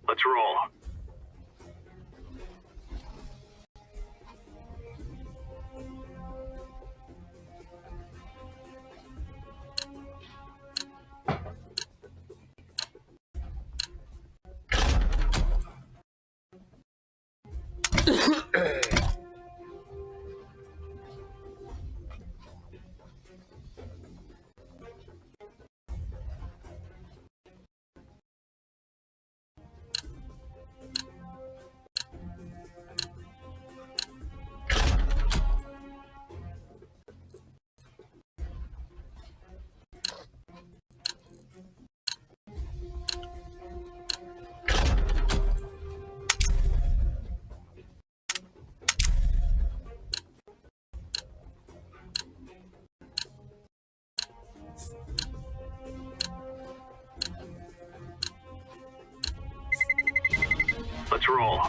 Let's roll. Let's roll.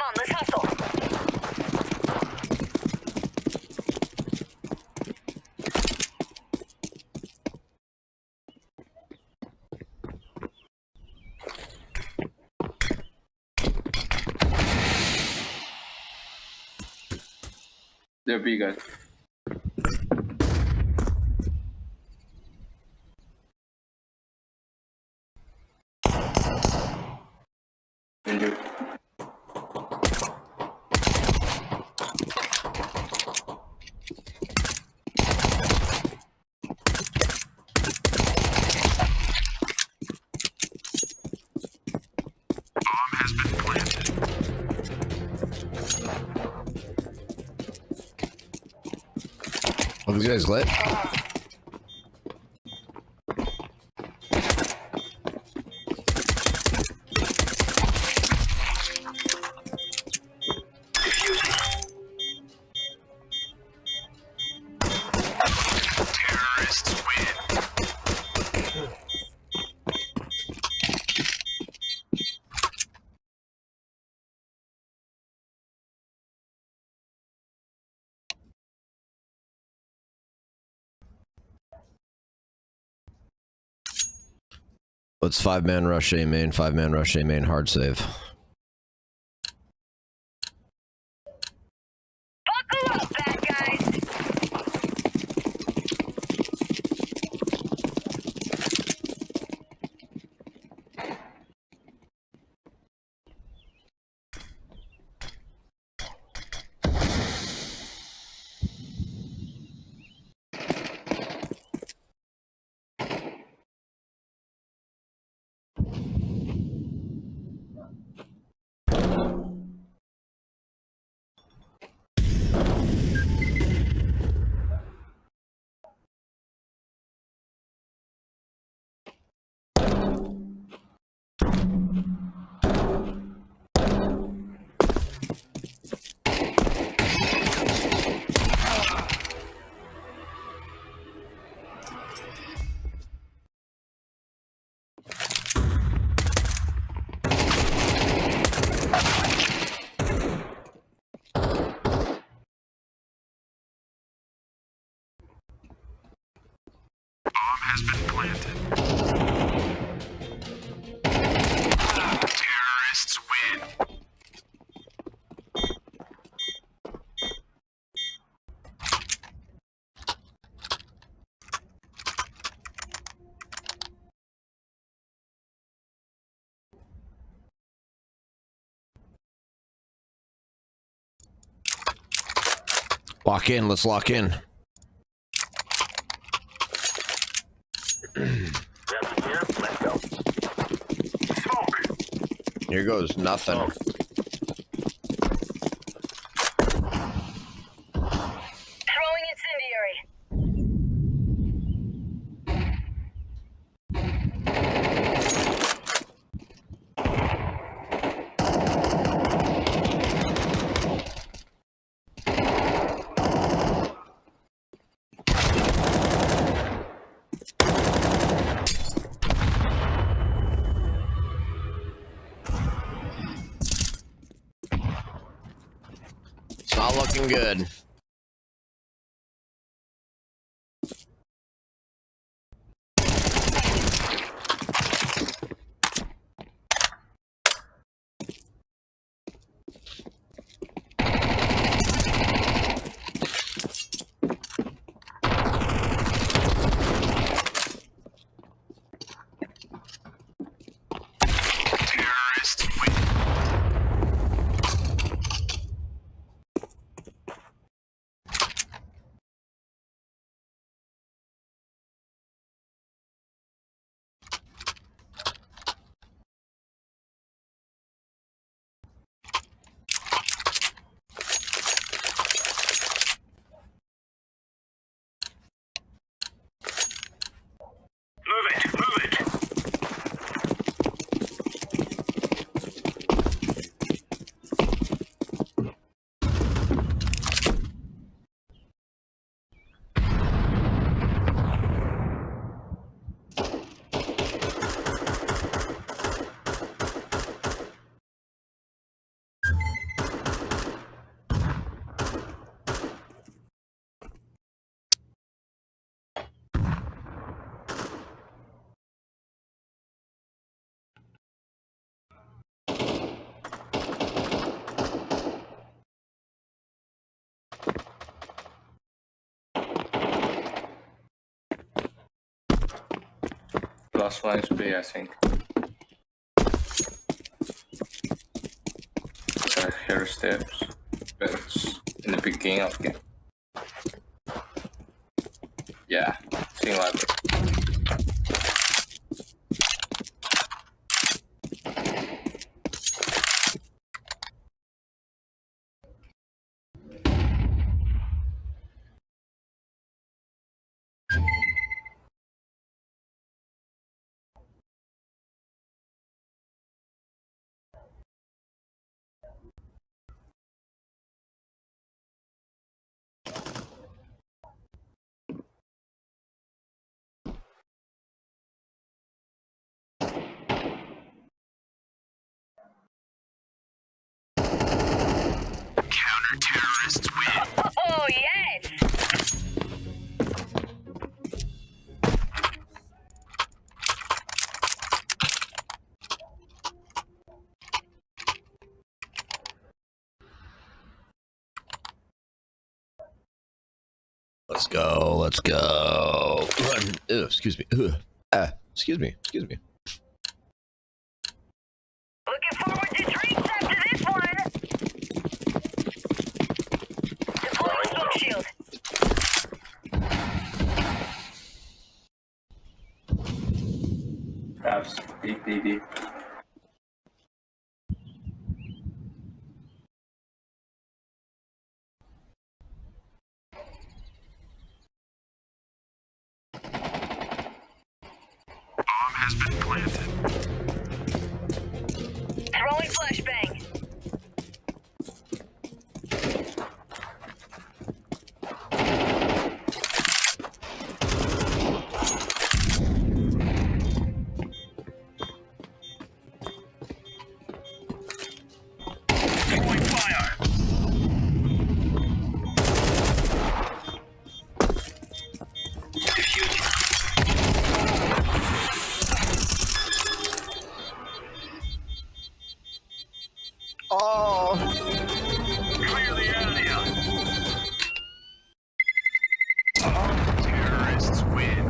on, let's hustle. There be guys. Injured. Bomb has been planted. Oh, these guys lit? Terrorists win. Let's 5-man rush A main, 5-man rush A main, hard save. Buckle up, bad guys. Bomb has been planted. Terrorists win. Lock in, let's lock in. Let's go. Smoke. Here goes nothing. Throwing incendiary. It's not looking good. Last one is B, I think. I hear steps, but it's in the beginning of the game. Yeah, seems like it. Counter-terrorists win. Oh, yes! Let's go. Let's go. Run. Ew, excuse me. Excuse me. Excuse me. Looking forward to drinks after this one. Deploying smoke shield. Perhaps D. Bomb has been planted. Throwing flashbang. Throwing fire. Oh. Clear the area. Terrorists win.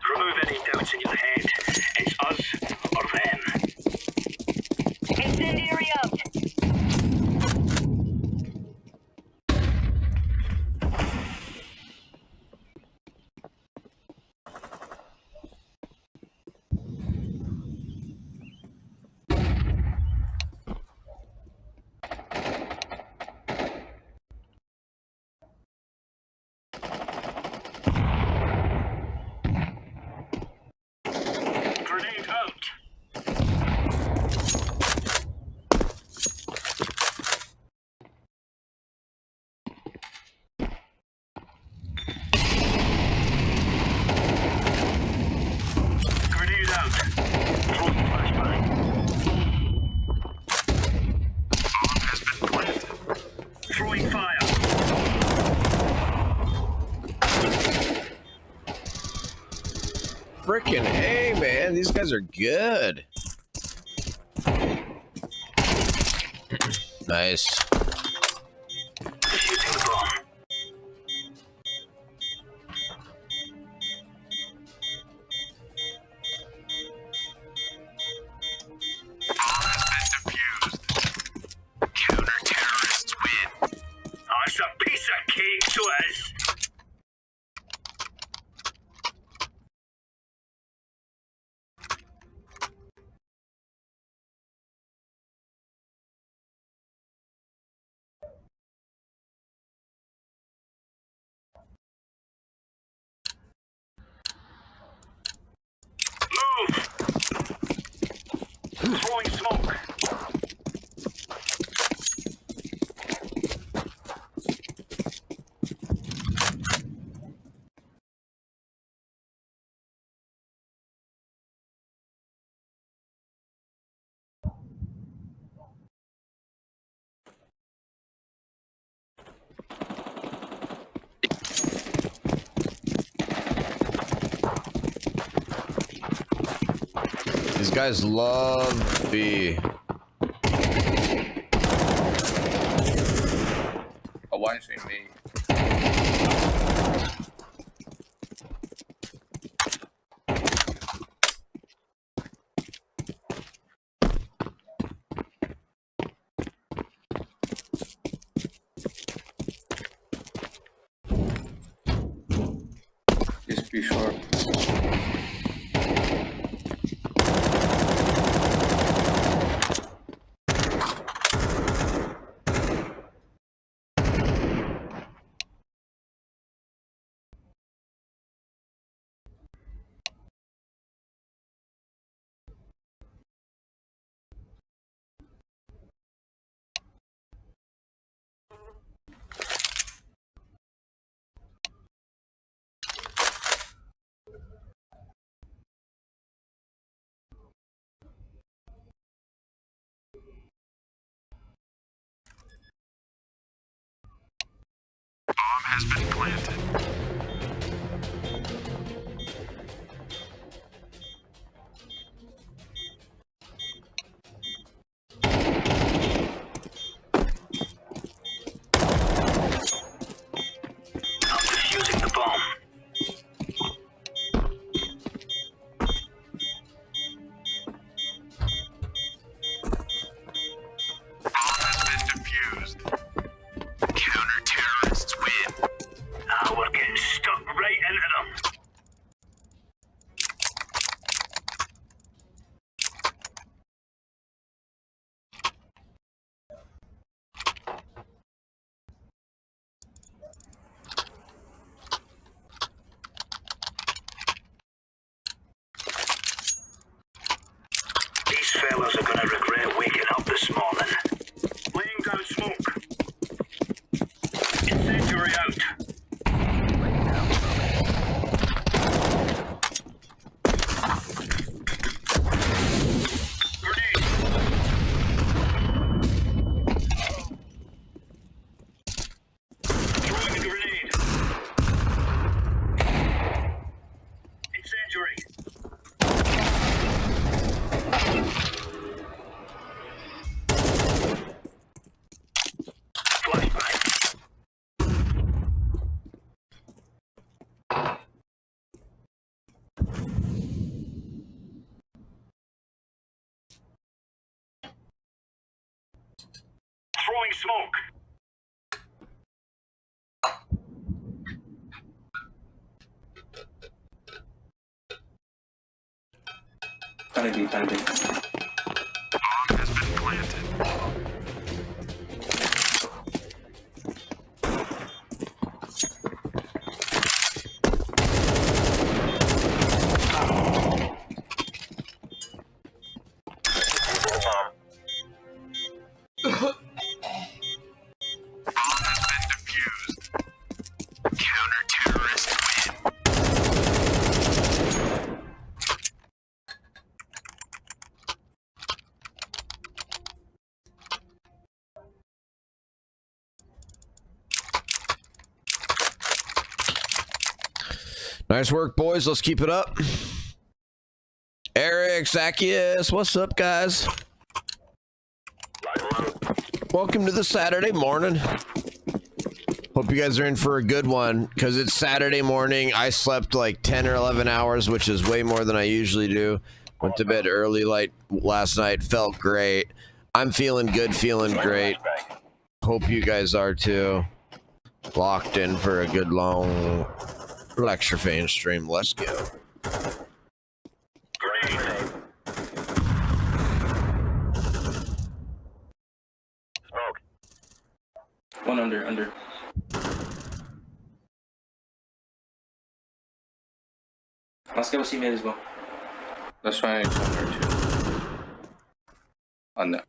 Remove any doubts in your head. It's us or them. Incendiary out. Grenade out. Grenade out. Throwing flashbang. Bomb has been planted. Throwing fire. Frickin' hey, man. These guys are good. Nice. Defusing the bomb. Bomb has been defused. Counter-terrorists win. Oh, it's a piece of cake to us. Move! Throwing smoke. guys love B. Oh, why is it me? Just be sure. Bomb has been planted. I'm defusing the bomb. Bomb has been defused. Counter-terrorists win. Ah, we're getting stuck right into them. These fellas are gonna regret waking up this morning. Laying down smoke. Incendiary out. Grenade. Throwing a grenade. Incendiary. Flashbang. Throwing smoke. Tiny. Bomb has been planted. Bomb has been defused. Counter-terrorists win. Nice work, boys. Let's keep it up. Eric, Zacchaeus, what's up, guys? Welcome to the Saturday morning. Hope you guys are in for a good one, because it's Saturday morning. I slept like 10 or 11 hours, which is way more than I usually do. Went to bed early like last night. Felt great. I'm feeling good, feeling great. Hope you guys are too. Locked in for a good long lecture fan stream. Let's go. Grenade. Smoke. One under. Let's go see mid as well. That's why it's under too. Under.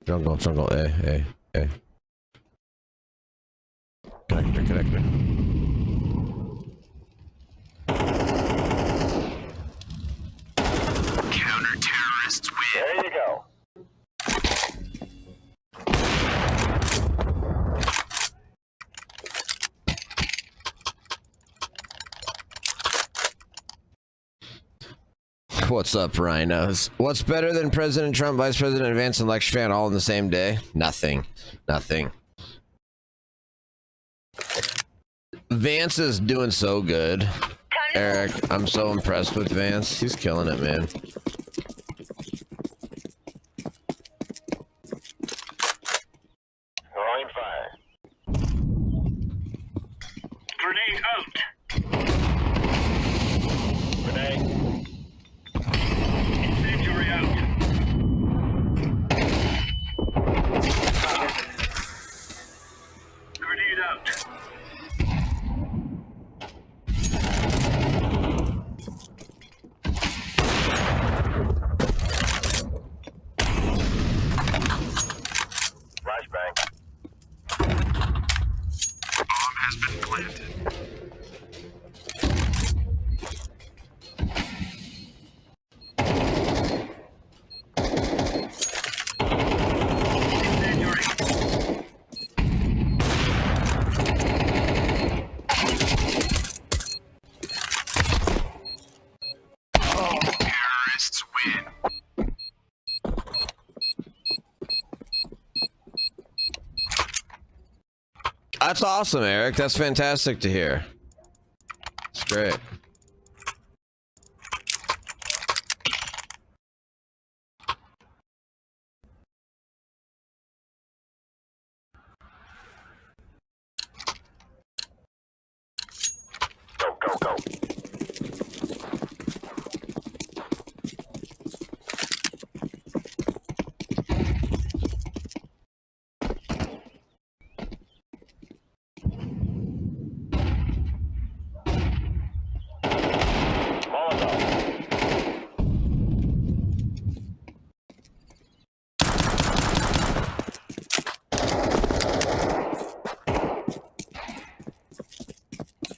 Jungle, A. Connector. There you go. What's up, rhinos? What's better than President Trump, Vice President Vance, and Lex Fan all in the same day? Nothing. Nothing. Vance is doing so good. Eric, I'm so impressed with Vance. He's killing it, man. Throwing fire. Grenade out. Grenade. Incendiary out. Grenade out. Flashbang. Bomb has been planted. Incendiary. Terrorists win. That's awesome, Eric. That's fantastic to hear. It's great. Go, go, go.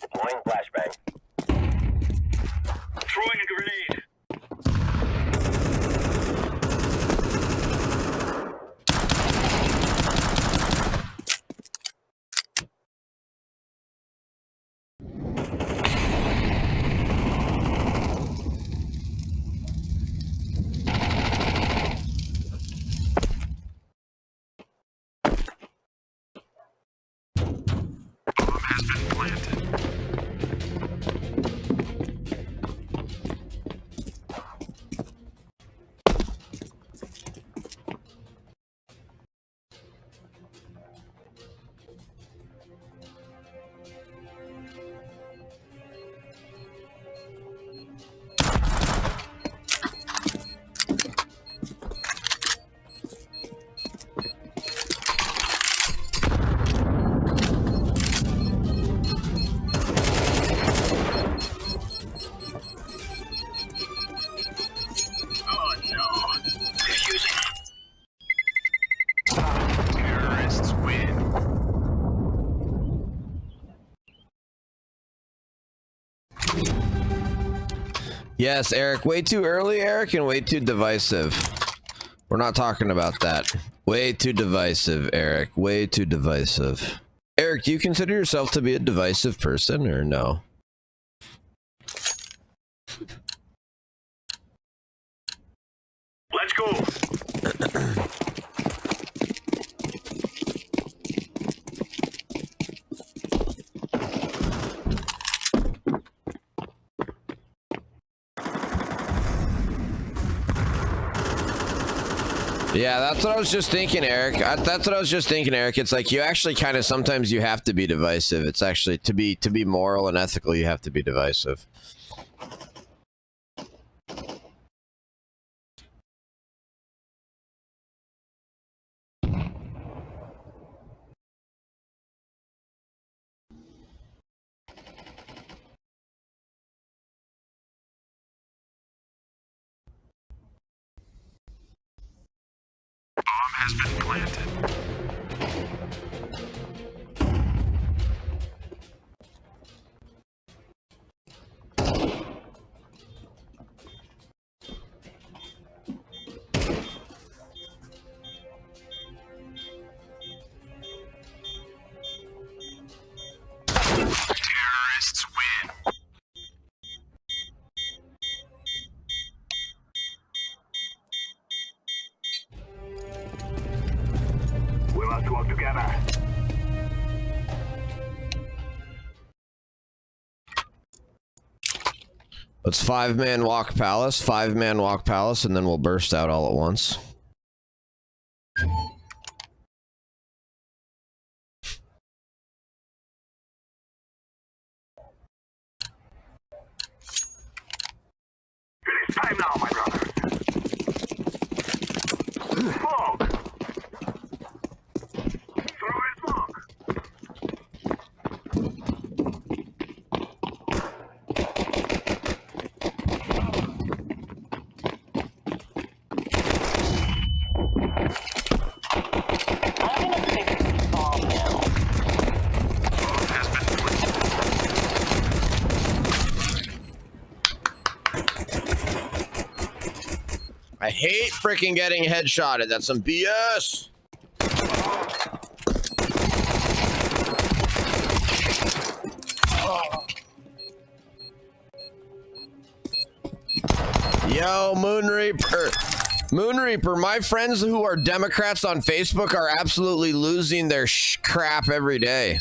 Deploying flashbang. Throwing a grenade. Bomb has been planted. Oh no. Defusing. Terrorists win. Yes, Eric. Way too early, Eric, and way too divisive. We're not talking about that. Way too divisive, Eric. Way too divisive. Eric, do you consider yourself to be a divisive person or no? Let's go. Yeah, that's what I was just thinking, Eric. That's what I was just thinking, Eric. It's like you actually kind of sometimes you have to be divisive. It's actually to be moral and ethical, you have to be divisive. Bomb has been planted. must work together. Let's 5-man walk palace, 5-man walk palace, and then we'll burst out all at once. It is time now, my brothers. Smoke! Throw in smoke! I hate freaking getting headshotted. That's some BS. Yo, Moon Reaper. Moon Reaper, my friends who are Democrats on Facebook are absolutely losing their crap every day.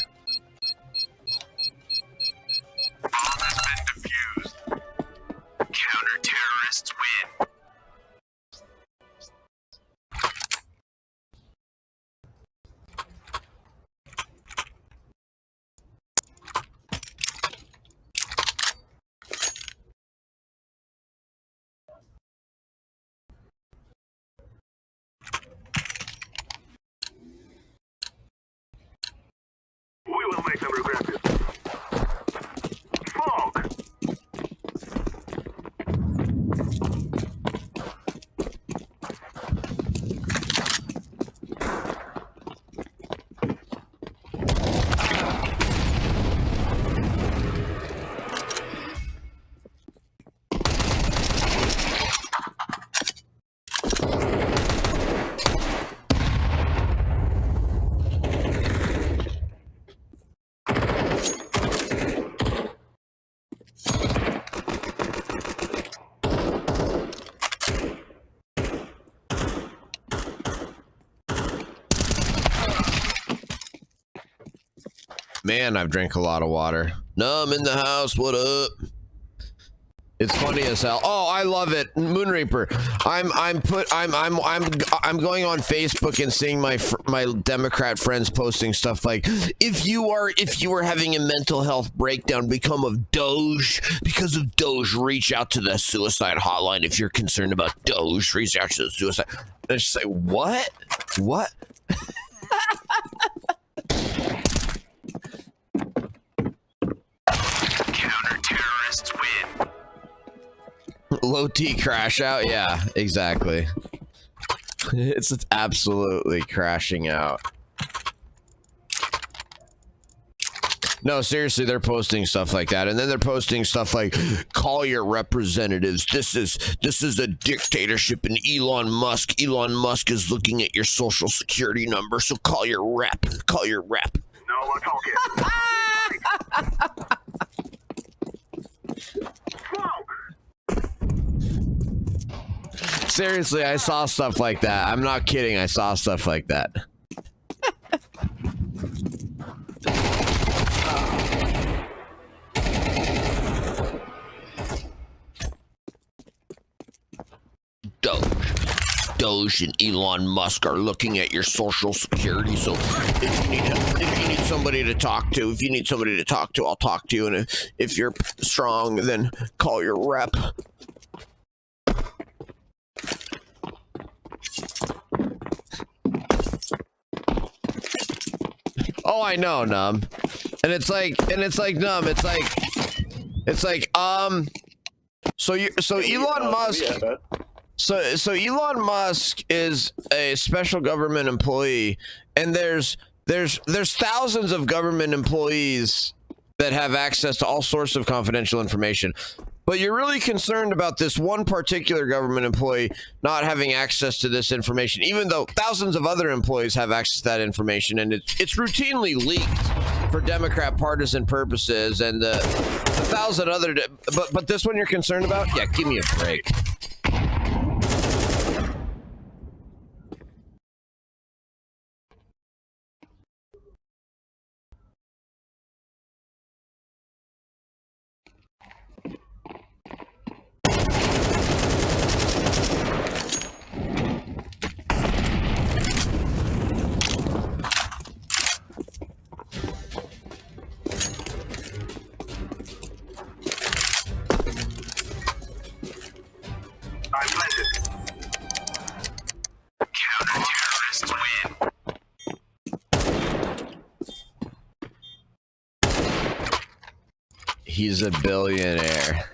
Bomb has been defused. Counter-terrorists win. We will make them regret this. Smoke! Man, I've drank a lot of water. No, I'm in the house. What up? It's funny as hell. Oh, I love it, Moon Reaper. I'm going on Facebook and seeing my Democrat friends posting stuff like, if you are having a mental health breakdown, become of Doge. Because of Doge, reach out to the suicide hotline. If you're concerned about Doge, reach out to the suicide. And it's just like, what? What? Counter-terrorists win. Low T crash out? Yeah, exactly. It's absolutely crashing out. No, seriously, they're posting stuff like that, and then they're posting stuff like, call your representatives. This is a dictatorship, and Elon Musk is looking at your social security number, so call your rep. Call your rep. No more talking. Smoke! Seriously, I saw stuff like that. I'm not kidding. I saw stuff like that. Doge and Elon Musk are looking at your social security. So if you need somebody to talk to, I'll talk to you. And if you're strong, then call your rep. Oh, I know, Numb. And it's like, Numb. It's like, so Elon Musk. So Elon Musk is a special government employee, and there's thousands of government employees that have access to all sorts of confidential information. But you're really concerned about this one particular government employee not having access to this information, even though thousands of other employees have access to that information, and it's routinely leaked for Democrat partisan purposes, and a thousand other. But this one you're concerned about? Yeah, give me a break. I planted. Counter-terrorists win. He's a billionaire.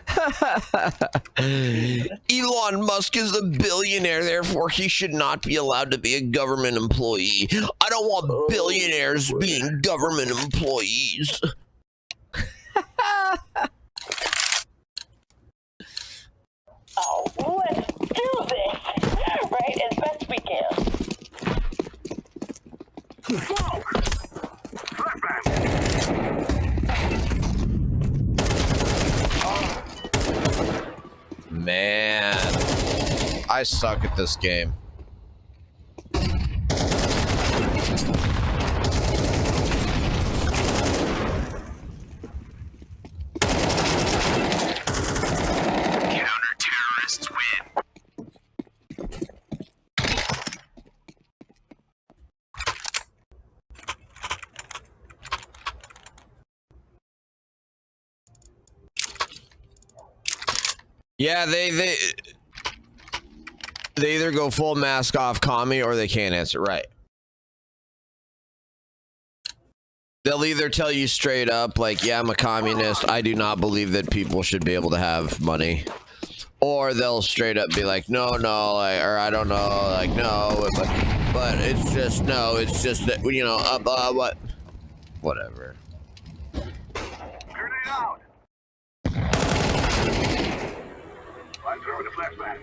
Elon Musk is a billionaire, therefore he should not be allowed to be a government employee. I don't want billionaires being government employees. Oh, let's do this, right? As best we can. Smoke! Flashbang! Man, I suck at this game. Counter-terrorists win. Yeah, they either go full mask off commie or they can't answer right. They'll either tell you straight up, like, yeah, I'm a communist. I do not believe that people should be able to have money. Or they'll straight up be like, no, like, or I don't know, like, no, but it's just, no, it's just that, you know, what? Whatever. Grenade out! I'm throwing a flashbang.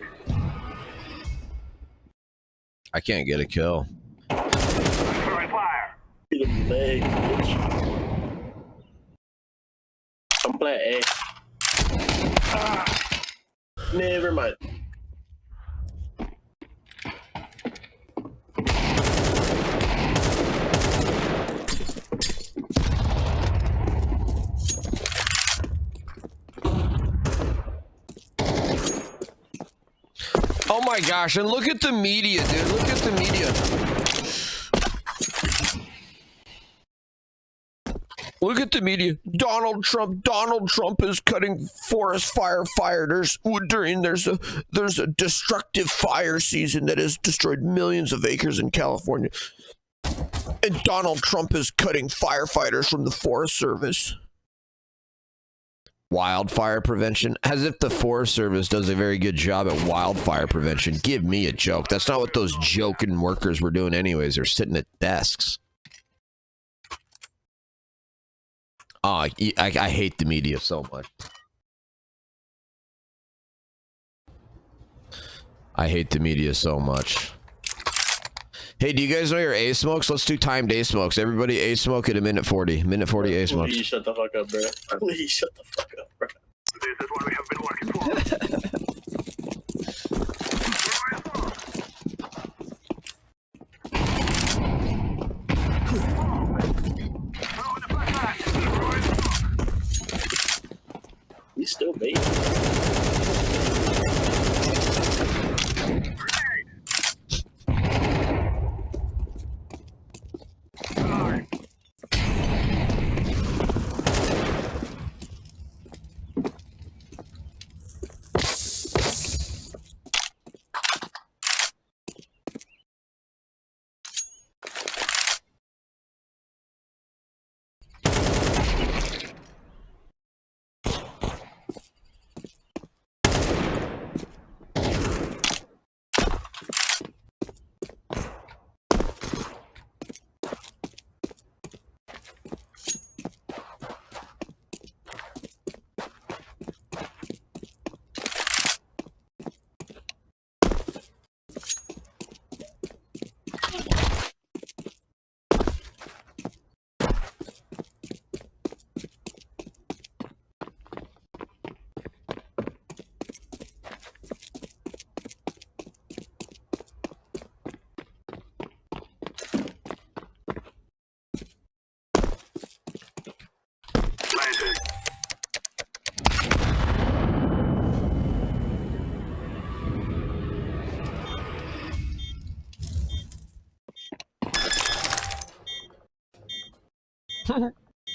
I can't get a kill. I'm throwing fire. Beat him in the leg, bitch. I'm playing A. Never mind. Oh my gosh, and look at the media, dude. Look at the media. Look at the media. Donald Trump is cutting forest firefighters during there's a destructive fire season that has destroyed millions of acres in California. And Donald Trump is cutting firefighters from the Forest Service. Wildfire prevention, as if the Forest Service does a very good job at wildfire prevention. Give me a joke. That's not what those joking workers were doing anyways. They're sitting at desks. Oh, I hate the media so much. I hate the media so much. Hey, do you guys know your A smokes? Let's do timed A smokes. Everybody A smoke at a minute 40. Minute 40 A smokes. Please shut the fuck up, bro. Please shut the fuck up, bro. This is what we have been working for. We still made it.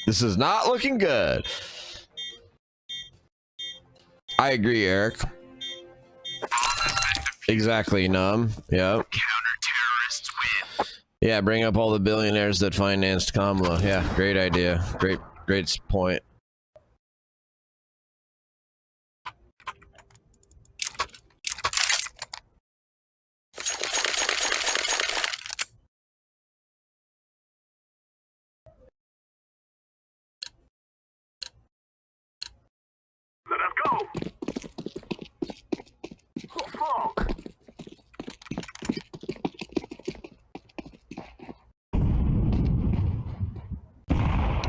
This is not looking good. I agree, Eric. Exactly, Num. Yep. Counter-terrorists win. Yeah, bring up all the billionaires that financed Kamala. Yeah, great idea. Great point. Let us go. Fog.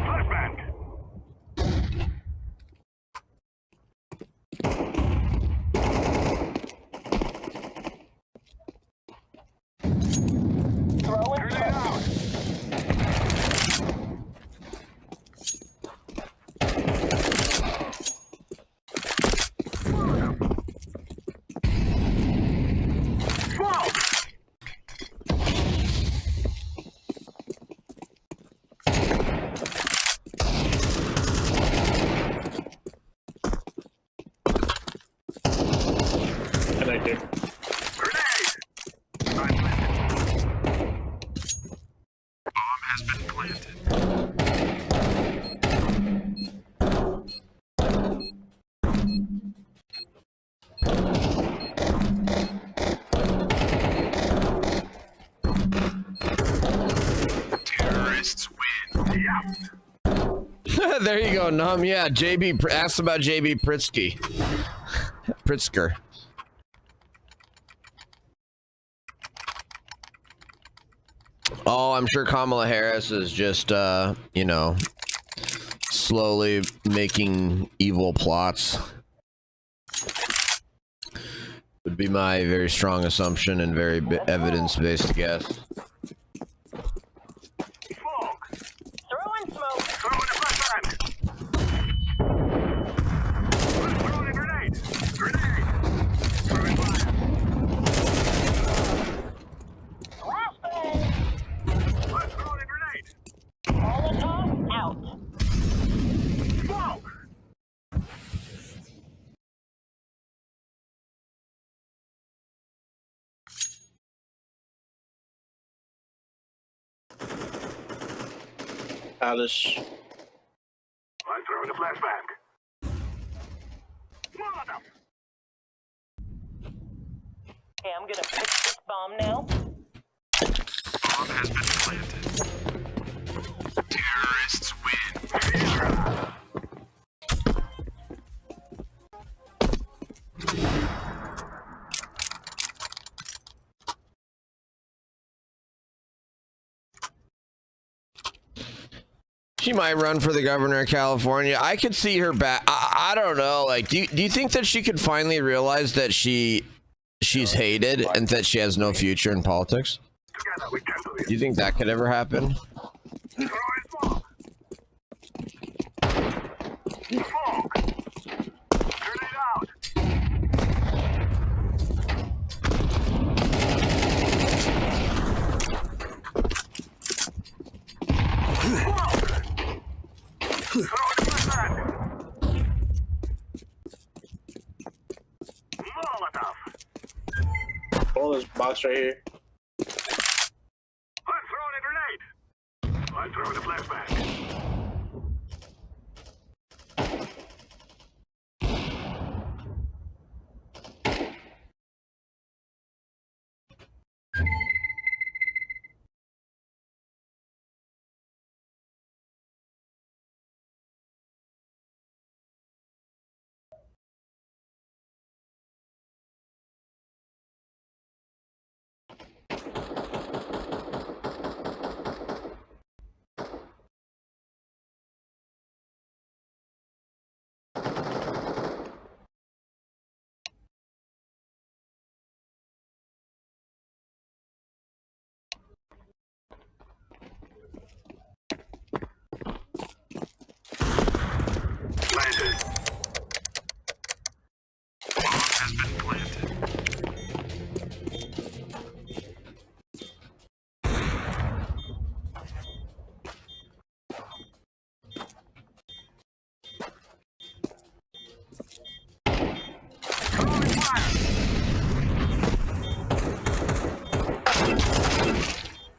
Flashbang. Throwing Grenade out. Fog. Connected. Grenade. I'm planted. Bomb has been planted. Terrorists win. Yeah. There you go, Num. Yeah, asked about JB Pritzker. Oh, I'm sure Kamala Harris is just, you know, slowly making evil plots. Would be my very strong assumption and very evidence-based guess. Fog. Throwing smoke. Throw in a flashbang. Throw in a grenade. Grenade. Throw in fire. Flashbang. Let's throw in a grenade. Molotov out. Fog. Alice. I'm throwing a flashbang. Molotov. Okay, I'm gonna fix this bomb now. Bomb has been planted. Terrorists win. She might run for the governor of California. I could see her back. I don't know. Like, do you think that she could finally realize that she's hated and that she has no future in politics? Together we can do this. Do you think that could ever happen? Throw in fog. Fog. Grenade out. Throw in a flashbang. Molotov. Oh, this box right here. I'm throwing a grenade. I'm throwing a flashbang.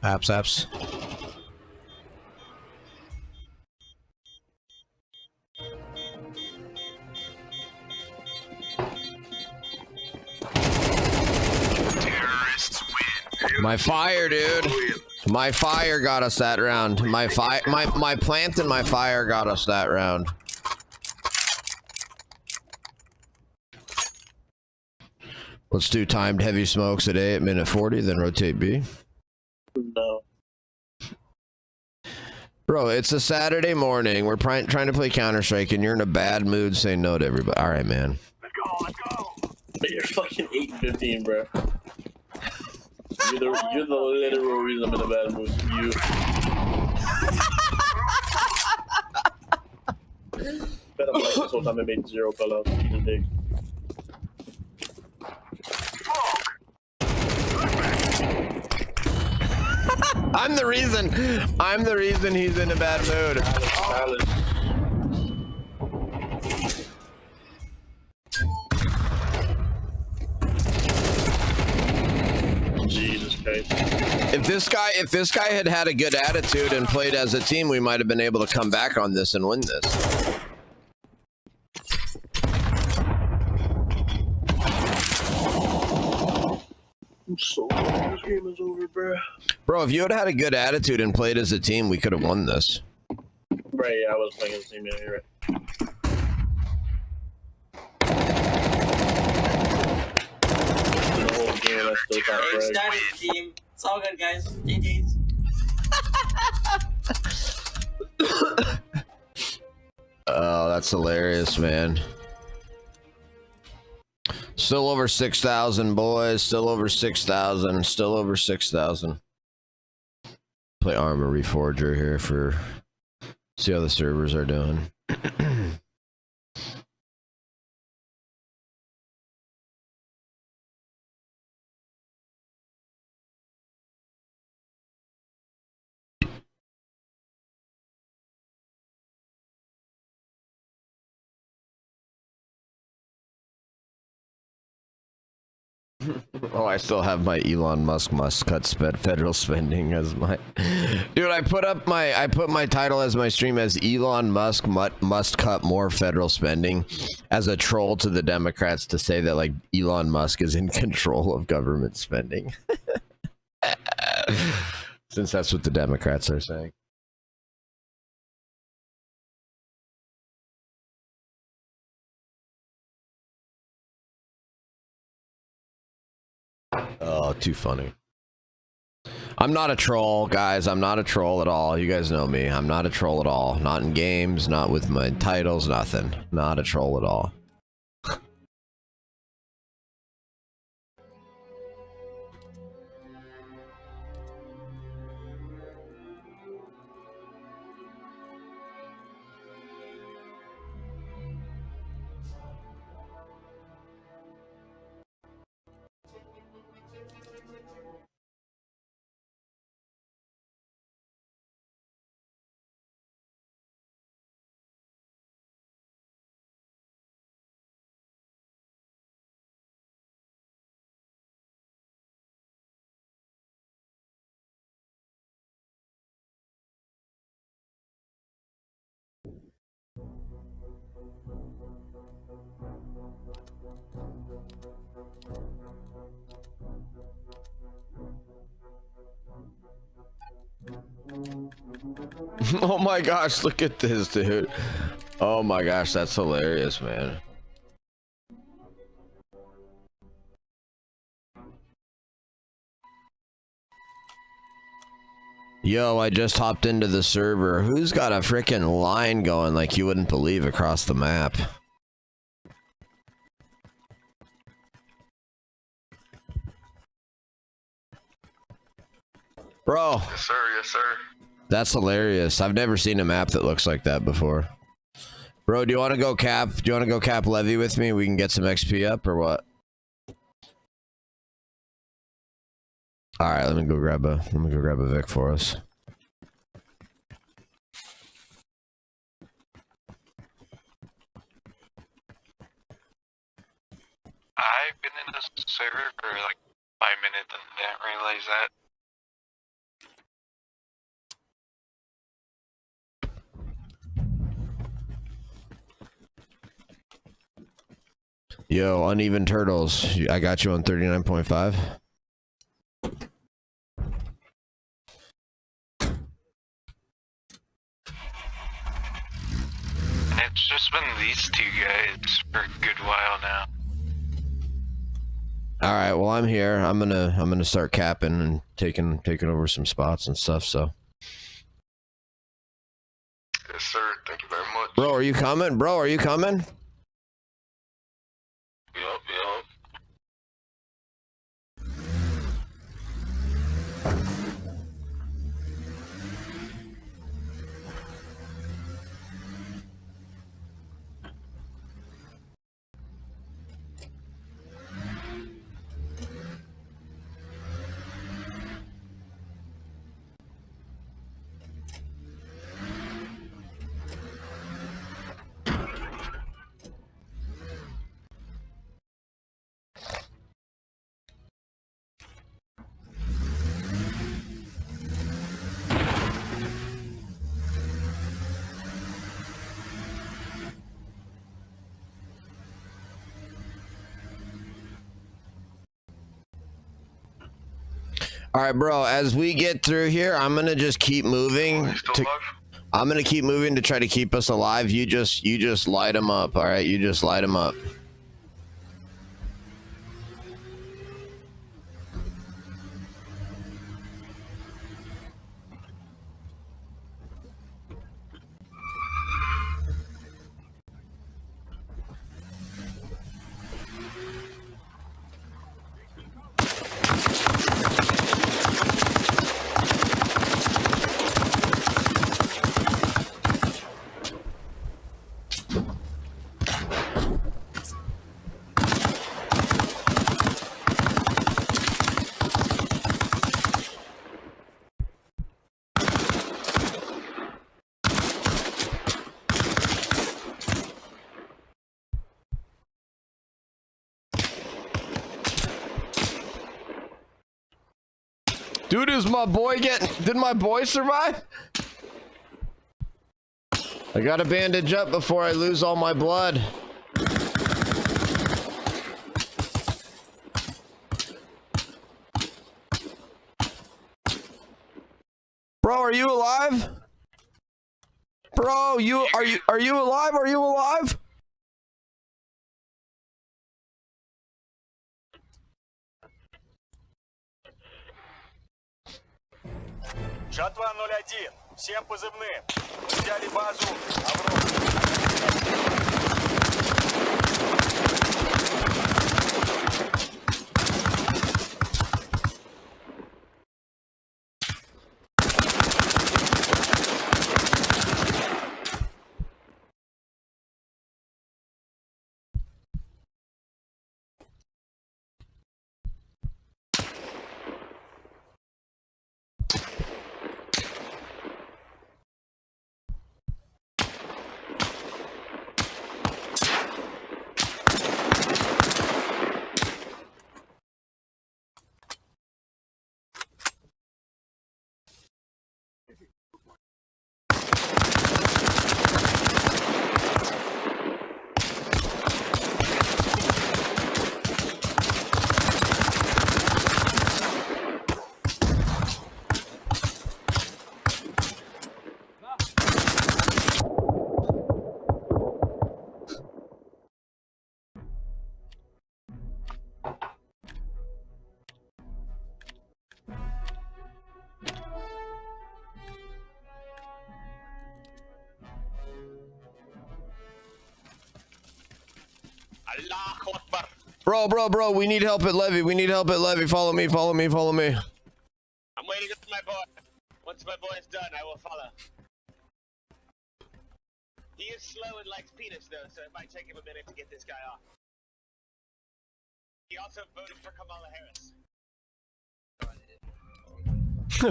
Apps. Terrorists win. My fire, dude. My fire got us that round. My plant and my fire got us that round. Let's do timed heavy smokes at A at minute 40, then rotate B. No. Bro, it's a Saturday morning. We're trying to play Counter-Strike, and you're in a bad mood saying no to everybody. All right, man. Let's go. But you're fucking 8-15, bro. You're the literal reason I'm in a bad mood. You. Bet I'm like this whole time I made 0 callouts. Eat a dick. I'm the reason he's in a bad mood. Alice. Jesus Christ. If this guy had a good attitude and played as a team, we might have been able to come back on this and win this. I'm so glad this game is over, bro. Bro, if you had had a good attitude and played as a team, we could have won this. Right, yeah, I was playing as a team, yeah, you're right. The whole game, I still got It bread. started, team. It's all good, guys. GG's. Oh, that's hilarious, man. Still over 6,000, boys. Still over 6,000. Still over 6,000. Play Armor Reforger here for... See how the servers are doing. Oh, I still have my Elon Musk must cut federal spending as my dude. I put my title as my stream as Elon Musk must cut more federal spending as a troll to the Democrats to say that like Elon Musk is in control of government spending. Since that's what the Democrats are saying. Oh, too funny. I'm not a troll, guys. I'm not a troll at all. You guys know me. I'm not a troll at all. Not in games, not with my titles, nothing. Not a troll at all. Oh my gosh, look at this, dude. Oh my gosh, that's hilarious, man. Yo, I just hopped into the server. Who's got a freaking line going like you wouldn't believe across the map? Bro. Yes, sir. Yes, sir. That's hilarious. I've never seen a map that looks like that before. Bro, do you want to go cap? Do you want to go cap Levy with me? We can get some XP up or what? All right, let me go grab a Vic for us. I've been in this server for like 5 minutes and didn't realize that. Yo, Uneven Turtles. I got you on 39.5. And it's just been these two guys for a good while now. All right, well I'm here. I'm gonna start capping and taking over some spots and stuff. So, Yes, sir. Thank you very much. bro, are you coming? Bro, are you coming? Yup. All right, bro. As we get through here, I'm gonna just keep moving. I'm gonna keep moving to try to keep us alive. You just light them up. All right, you just light them up. Dude, is my boy did my boy survive? I gotta bandage up before I lose all my blood. Bro, are you alive? Bro, are you alive? Are you alive? Жатва 01. Всем позывным. Взяли базу. Аврора. Allahu Akbar. Bro, we need help at Levy. We need help at Levy. Follow me. I'm waiting for my boy. Once my boy is done, I will follow. He is slow and likes penis, though, so it might take him a minute to get this guy off. He also voted for Kamala Harris.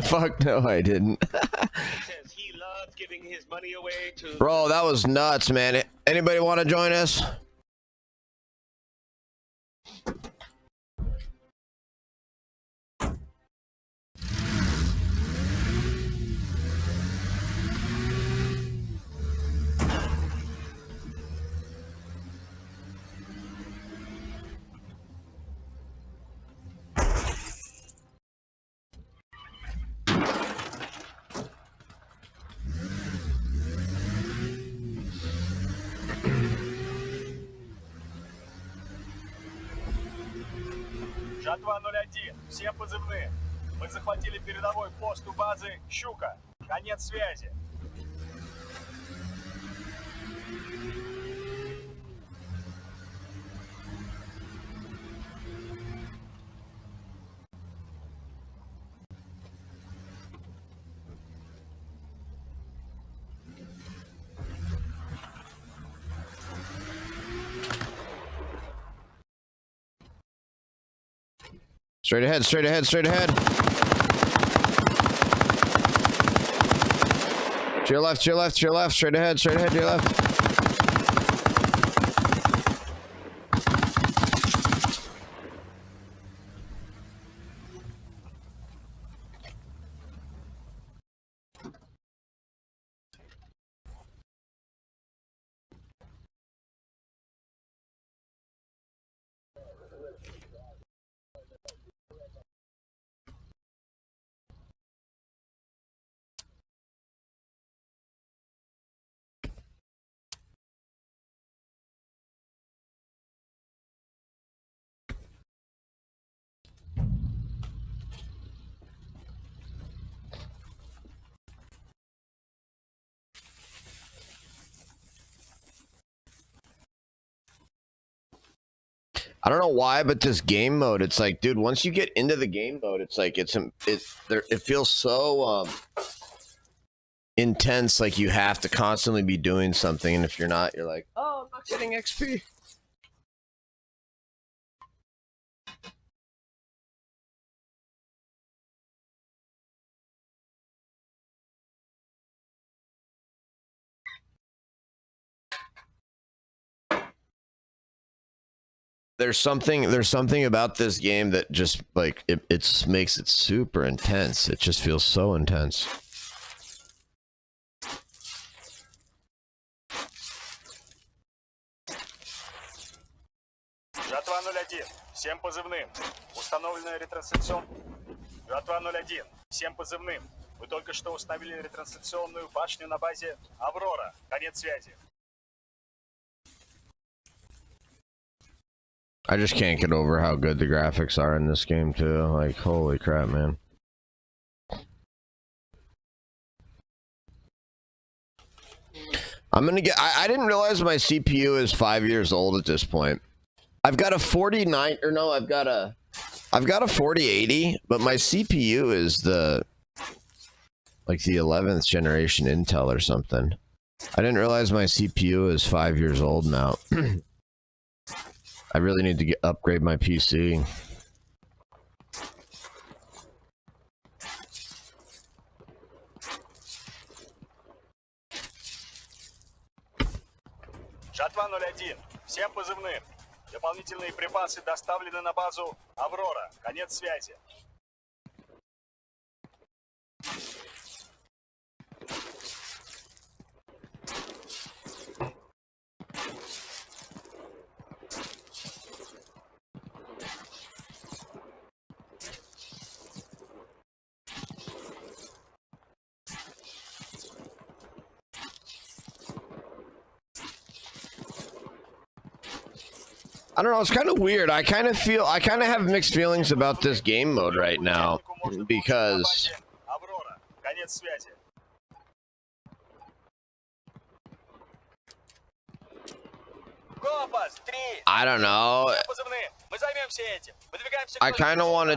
Fuck no, I didn't. He says he loves giving his money away to... Bro, that was nuts, man. Anybody want to join us? Жатва 01, всем позывным. Мы захватили передовой пост у базы «Щука». Конец связи. Straight ahead, straight ahead, straight ahead. To your left, to your left, to your left, straight ahead, to your left. I don't know why, but this game mode, it's like, dude, once you get into the game mode, it's like it feels so intense, like you have to constantly be doing something, and if you're not, you're like, oh, I'm not getting XP. There's something about this game that just like it makes it super intense. It just feels so intense. Жатва 01, всем позывным. Установлена ретрансляцион. Жатва 01, всем позывным. Вы только что установили ретрансляционную башню на базе Аврора. Конец связи. I just can't get over how good the graphics are in this game too. Like, holy crap, man. I'm gonna get, I didn't realize my CPU is 5 years old at this point. I've got a 49, or no, I've got a 4080, but my CPU is like the 11th generation Intel or something. I didn't realize my CPU is 5 years old now. I really need to upgrade my PC. Жатва 01, всем позывным. Дополнительные припасы доставлены на базу Аврора. Конец связи. I don't know, it's kind of weird. I kind of have mixed feelings about this game mode right now because Аврора. Конец связи. Компас 3. I don't know. Позывным. Мы займемся этим. Выдвигаемся. I kind of want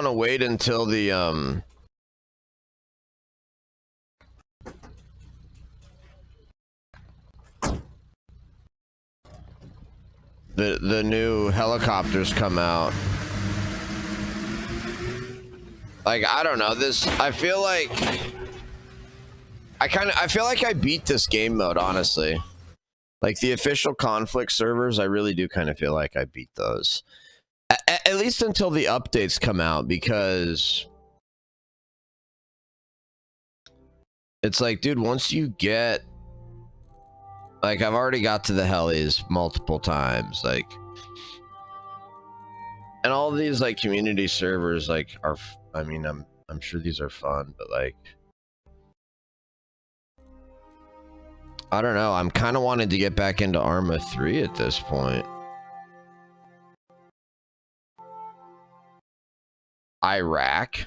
to wait until the new helicopters come out. Like, I don't know, I feel like I beat this game mode, honestly. Like the official conflict servers, I really do kind of feel like I beat those. At least until the updates come out, because it's like, dude, once you get, like, I've already got to the helis multiple times, like, and all these like community servers like are, I mean, I'm sure these are fun, but like, I don't know. I'm kind of wanting to get back into Arma 3 at this point. Iraq.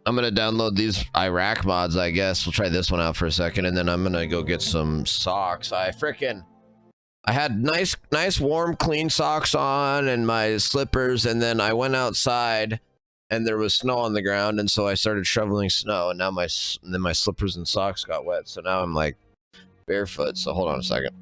I'm gonna download these Iraq mods, I guess. We'll try this one out for a second, and then I'm gonna go get some socks. I had nice warm clean socks on and my slippers, and then I went outside and there was snow on the ground, and so I started shoveling snow, and now my slippers and socks got wet, so now I'm like barefoot. So hold on a second.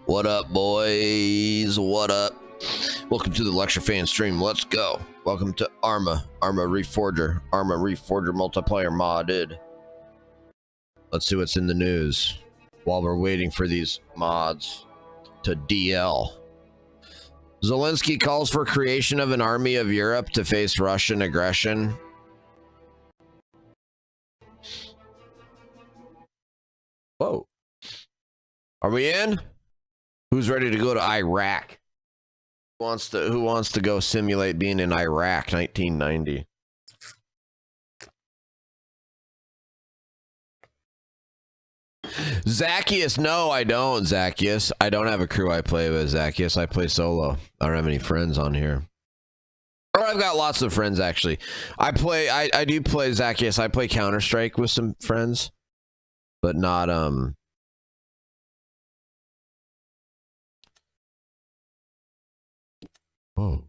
What up, boys? What up? Welcome to the Lecture Fan stream. Let's go. Welcome to Arma Reforger multiplayer modded. Let's see what's in the news while we're waiting for these mods to DL. Zelensky calls for creation of an army of Europe to face Russian aggression. Whoa. Are we in? Who's ready to go to Iraq? Who wants to go simulate being in Iraq 1990? Zacchaeus, no, I don't, Zacchaeus. I don't have a crew I play with, Zacchaeus. I play solo. I don't have any friends on here. Or I've got lots of friends, actually. I do play, Zacchaeus. I play Counter-Strike with some friends. But not, Oh.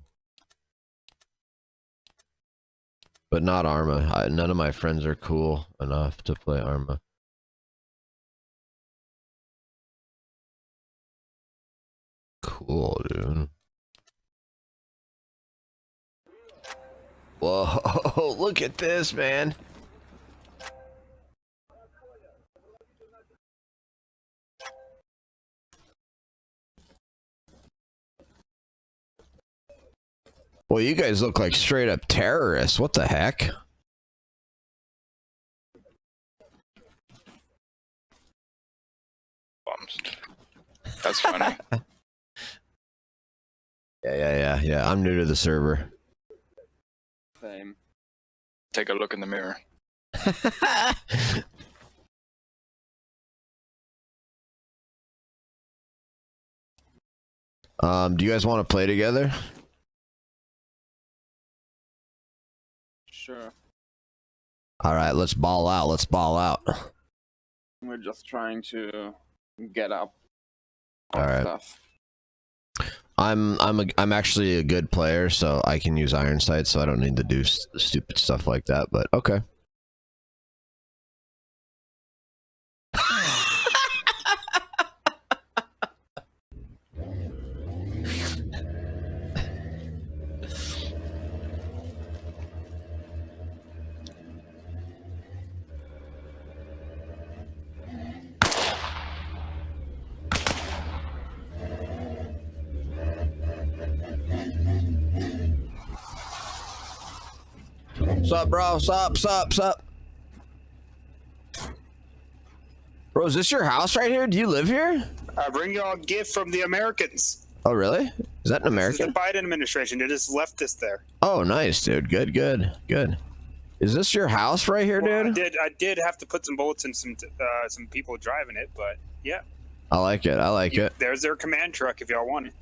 But not Arma. None of my friends are cool enough to play Arma. Cool, dude. Whoa, look at this, man. Well, you guys look like straight up terrorists. What the heck? That's funny. Yeah. I'm new to the server. Same. Take a look in the mirror. Do you guys want to play together? Sure. All right, let's ball out. Let's ball out. We're just trying to get up. All right. Stuff. I'm actually a good player, so I can use iron sight, so I don't need to do stupid stuff like that. But okay. What's up, bro? What's up? Bro, is this your house right here? Do you live here? I bring y'all a gift from the Americans. Oh, really? Is that an This is American? the Biden administration. They just left us there. Oh, nice, dude. Good. Is this your house right here, Well, dude? I did have to put some bullets in some people driving it, but yeah. I like it. There's their command truck if y'all want it.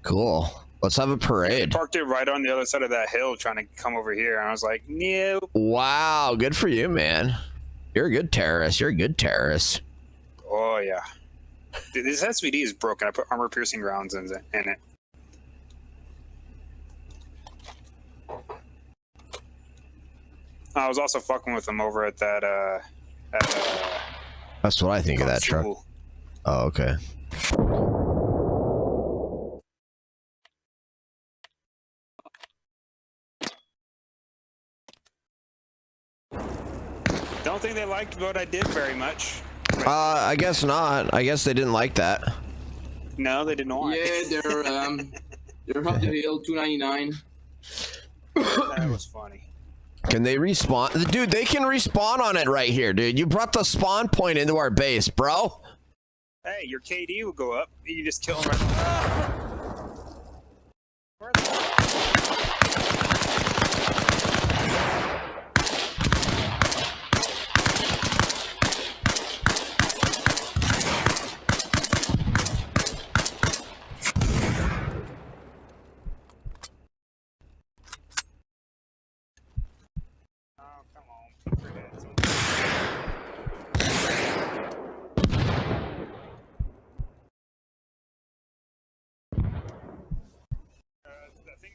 Cool. Let's have a They parade. parked it right on the other side of that hill trying to come over here, and I was like, no. Wow, good for you, man. You're a good terrorist. Oh, yeah. Dude, this SVD is broken. I put armor-piercing rounds in it. I was also fucking with them over at that, That's what I think of that truck. Constable. Oh, okay. Don't think they liked what I did very much. I guess not. I guess they didn't like that. No, they didn't want. Yeah, they're up the hill, 299. That was funny. Can they respawn? Dude, they can respawn on it right here, dude. You brought the spawn point into our base, bro. Hey, your KD will go up. You just kill him right. Where the Oh, come on. Keep your heads on. I think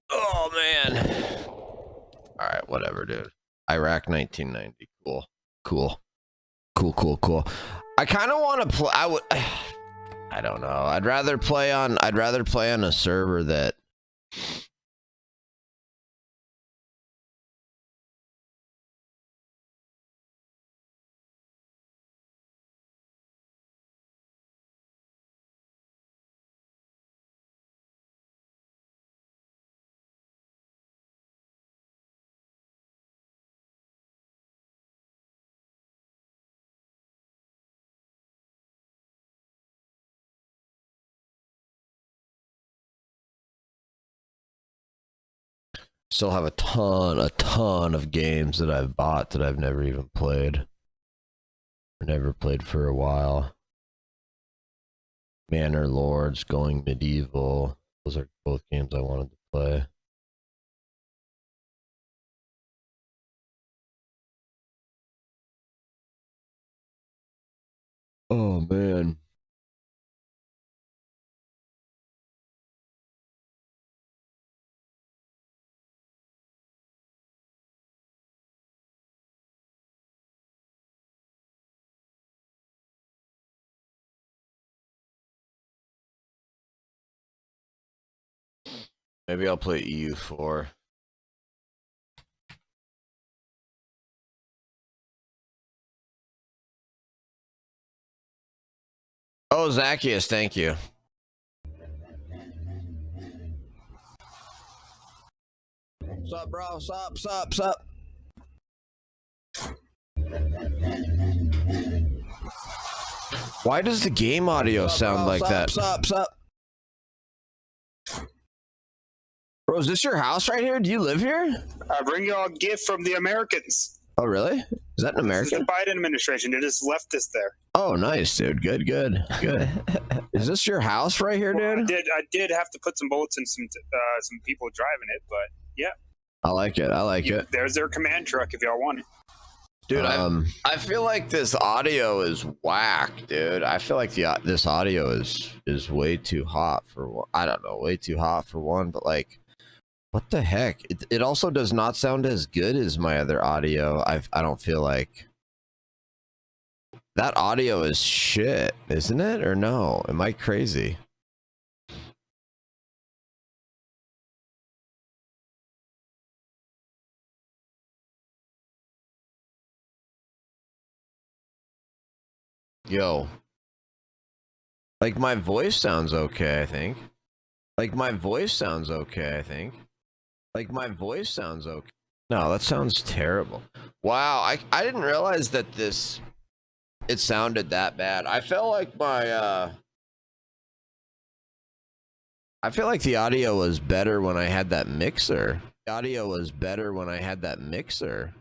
Oh, man. All right, whatever, dude. Iraq 1990. Cool. I kind of want to play. I don't know. I'd rather play on a server that Still have a ton of games that I've bought that I've never even played. Or never played for a while. Manor Lords, Going Medieval. Those are both games I wanted to play. Oh man. Maybe I'll play EU4. Oh, Zacchaeus, thank you. What's up, bro? What's up? What's up? What's up? Why does the game audio sound like that? What's up? What's up? Bro, is this your house right here? Do you live here? I bring you a gift from the Americans. Oh, really? Is that an American? This is the Biden administration. They just left this there. Oh, nice, dude. Good. Is this your house right here, dude? I did have to put some bullets in some people driving it, but yeah. I like it. There's their command truck if y'all want it. Dude, I feel like this audio is whack, dude. I feel like this audio is way too hot for one. I don't know, way too hot for one, but like, what the heck? It also does not sound as good as my other audio. I don't feel like that audio is shit, isn't it? Or no? Am I crazy? Yo. Like, my voice sounds okay, I think. Like, my voice sounds okay, I think. Like, my voice sounds okay. No, that sounds terrible. Wow, I didn't realize that it sounded that bad. I felt like I feel like the audio was better when I had that mixer. The audio was better when I had that mixer.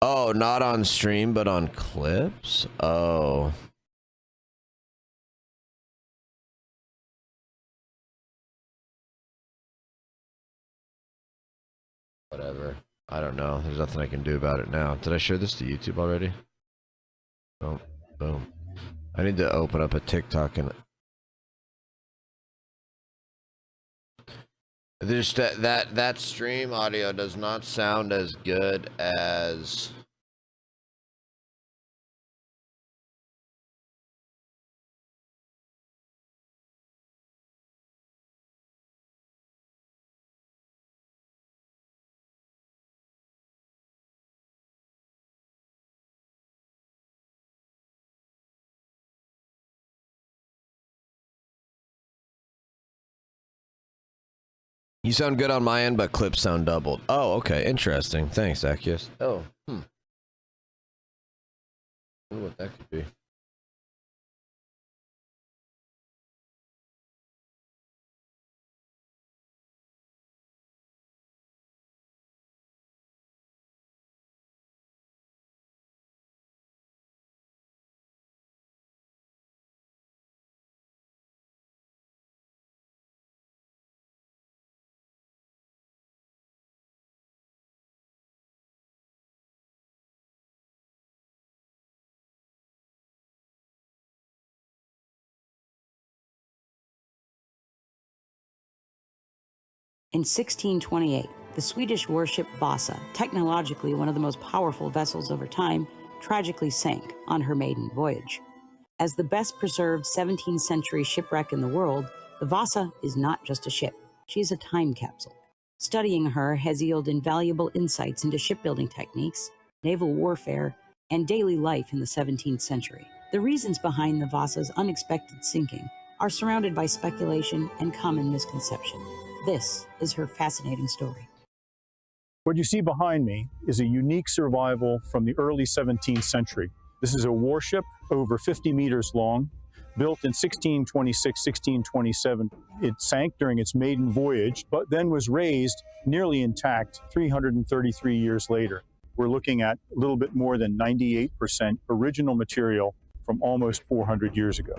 Oh, not on stream, but on clips? Oh. Whatever. I don't know. There's nothing I can do about it now. Did I share this to YouTube already? Oh, boom. I need to open up a TikTok and... There's that stream audio does not sound as good as... You sound good on my end, but clips sound doubled. Oh, okay. Interesting. Thanks, Zacchaeus. Oh, I wonder what that could be. In 1628, the Swedish warship Vasa, technologically one of the most powerful vessels over time, tragically sank on her maiden voyage. As the best preserved 17th century shipwreck in the world, the Vasa is not just a ship, she is a time capsule. Studying her has yielded invaluable insights into shipbuilding techniques, naval warfare, and daily life in the 17th century. The reasons behind the Vasa's unexpected sinking are surrounded by speculation and common misconception. This is her fascinating story. What you see behind me is a unique survival from the early 17th century. This is a warship over 50 meters long, Built in 1626, 1627, it sank during its maiden voyage, but then was raised nearly intact 333 years later. We're looking at a little bit more than 98% original material from almost 400 years ago.